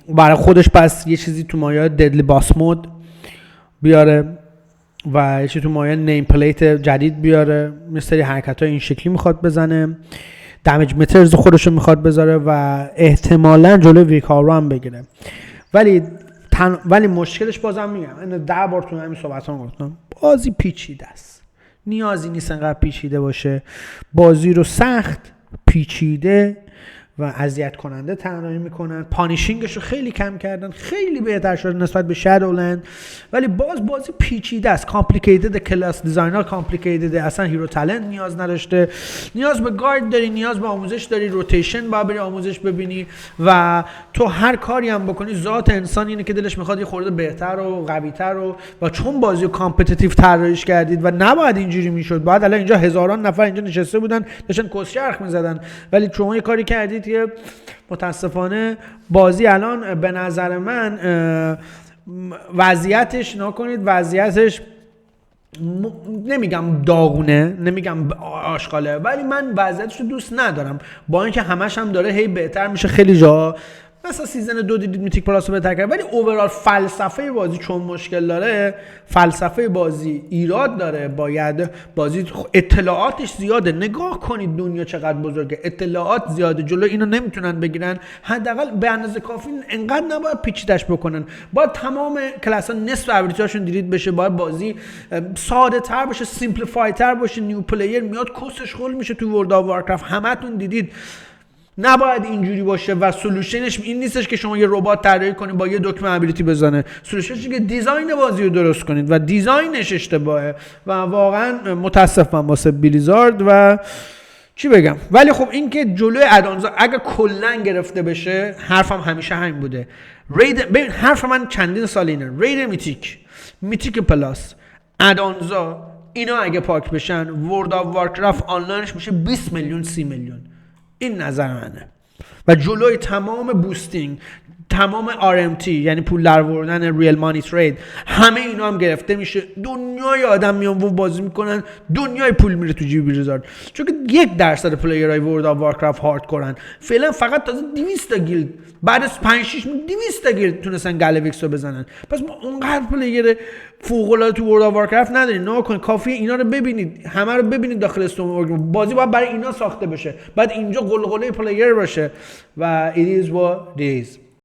برای خودش پس یه چیزی تو مایه ددلی باس مود بیاره و یه چیزی تو مایه نیم پلیت جدید بیاره، مثل حرکت‌های این شکلی میخواد بزنه، دمیج مترز خودشو میخواد بذاره و احتمالاً جلوی ویکارو هم بگیره. ولی مشکلش بازم میگم، این 10 بار تو همین صحبتام گفتم، بازی پیچیده است. نیازی نیست انقدر پیچیده باشه. بازی رو سخت، پیچیده و اذیت کننده طراحی میکنن. پانیشینگش رو خیلی کم کردن، خیلی بهتر شده نسبت به شادولند، ولی بازی پیچیده است. کامپلیکیتد، کلاس دیزاینر کامپلیکیتد، اصلا هیرو تالنت نیاز نداشته. نیاز به گارد داری، نیاز به آموزش داری، روتیشن باید بری آموزش ببینی و تو هر کاری هم بکنی ذات انسان اینه که دلش میخواد یه خورده بهتر و قوی‌تر و چون بازی رو کامپتیتیو طراحیش کردید و نباید اینجوری میشد. بعد الان اینجا هزاران نفر اینجا نشسته بودن داشتن کسچرخ میزدن، ولی شما یه کاری کردید که متاسفانه بازی الان به نظر من وضعیتش نمیگم داغونه، نمیگم آشغاله، ولی من وضعیتش رو دوست ندارم. با اینکه همش هم داره هی بهتر میشه خیلی جا، مثلا سیزن 2 دیدید میتیک پلاس رو بهتر کرد، ولی اوورال فلسفه بازی چون مشکل داره، فلسفه بازی ایراد داره. باید بازی اطلاعاتش زیاده. نگاه کنید دنیا چقدر بزرگه، اطلاعات زیاده، جلو اینو نمیتونن بگیرن. حداقل به اندازه کافی انقدر نباید پیچیدش بکنن. باید تمام کلاس ها نصف ابیلیتی‌هاشون دیلیت بشه. باید بازی ساده تر باشه، سیمپلیفای تر باشه. نیو پلیر میاد کسش خل میشه تو ورلد آف وارکرفت، همتون دیدید. نباید اینجوری باشه و سولوشنش این نیستش که شما یه ربات طراحی کنید با یه دکمه ابیلیتی بزنه. سولوشنش اینه که دیزاین بازی رو درست کنید و دیزاینش اشتباهه و واقعا متاسفم واسه بلیزارد و چی بگم. ولی خب این که جلوی ادونز اگه کلا گرفته بشه، حرفم همیشه همین بوده. ببین حرف من چندین سال اینه، رید میتیک پلاس، ادونزا اینا اگه پاک بشن، ورلد آف وارکرافت آنلاینش میشه 20 میلیون 30 میلیون. این نظر منه. و جلوی تمام بوستینگ، تمام RMT یعنی پول درآوردن ریل مانی ترید، همه اینا هم گرفته میشه. دنیای آدم میان و بازی میکنن، دنیای پول میره تو جیب بلیزارد، چون که 1% پلیرهای ورلد آف وارکرافت هاردکورن. فعلا فقط تازه 200 تا گیلد بعد از 5-6 200 تا گیلد تونستن گالویکس رو بزنن. پس ما اونقدر پلیر فوق العاده تو ورلد آف وارکرافت نداریم. نه کن کافیه اینا رو ببینید، همه رو ببینید داخل استورم. بازی باید برای اینا ساخته بشه، بعد اینجا قلقله پلیر باشه و it is what it is.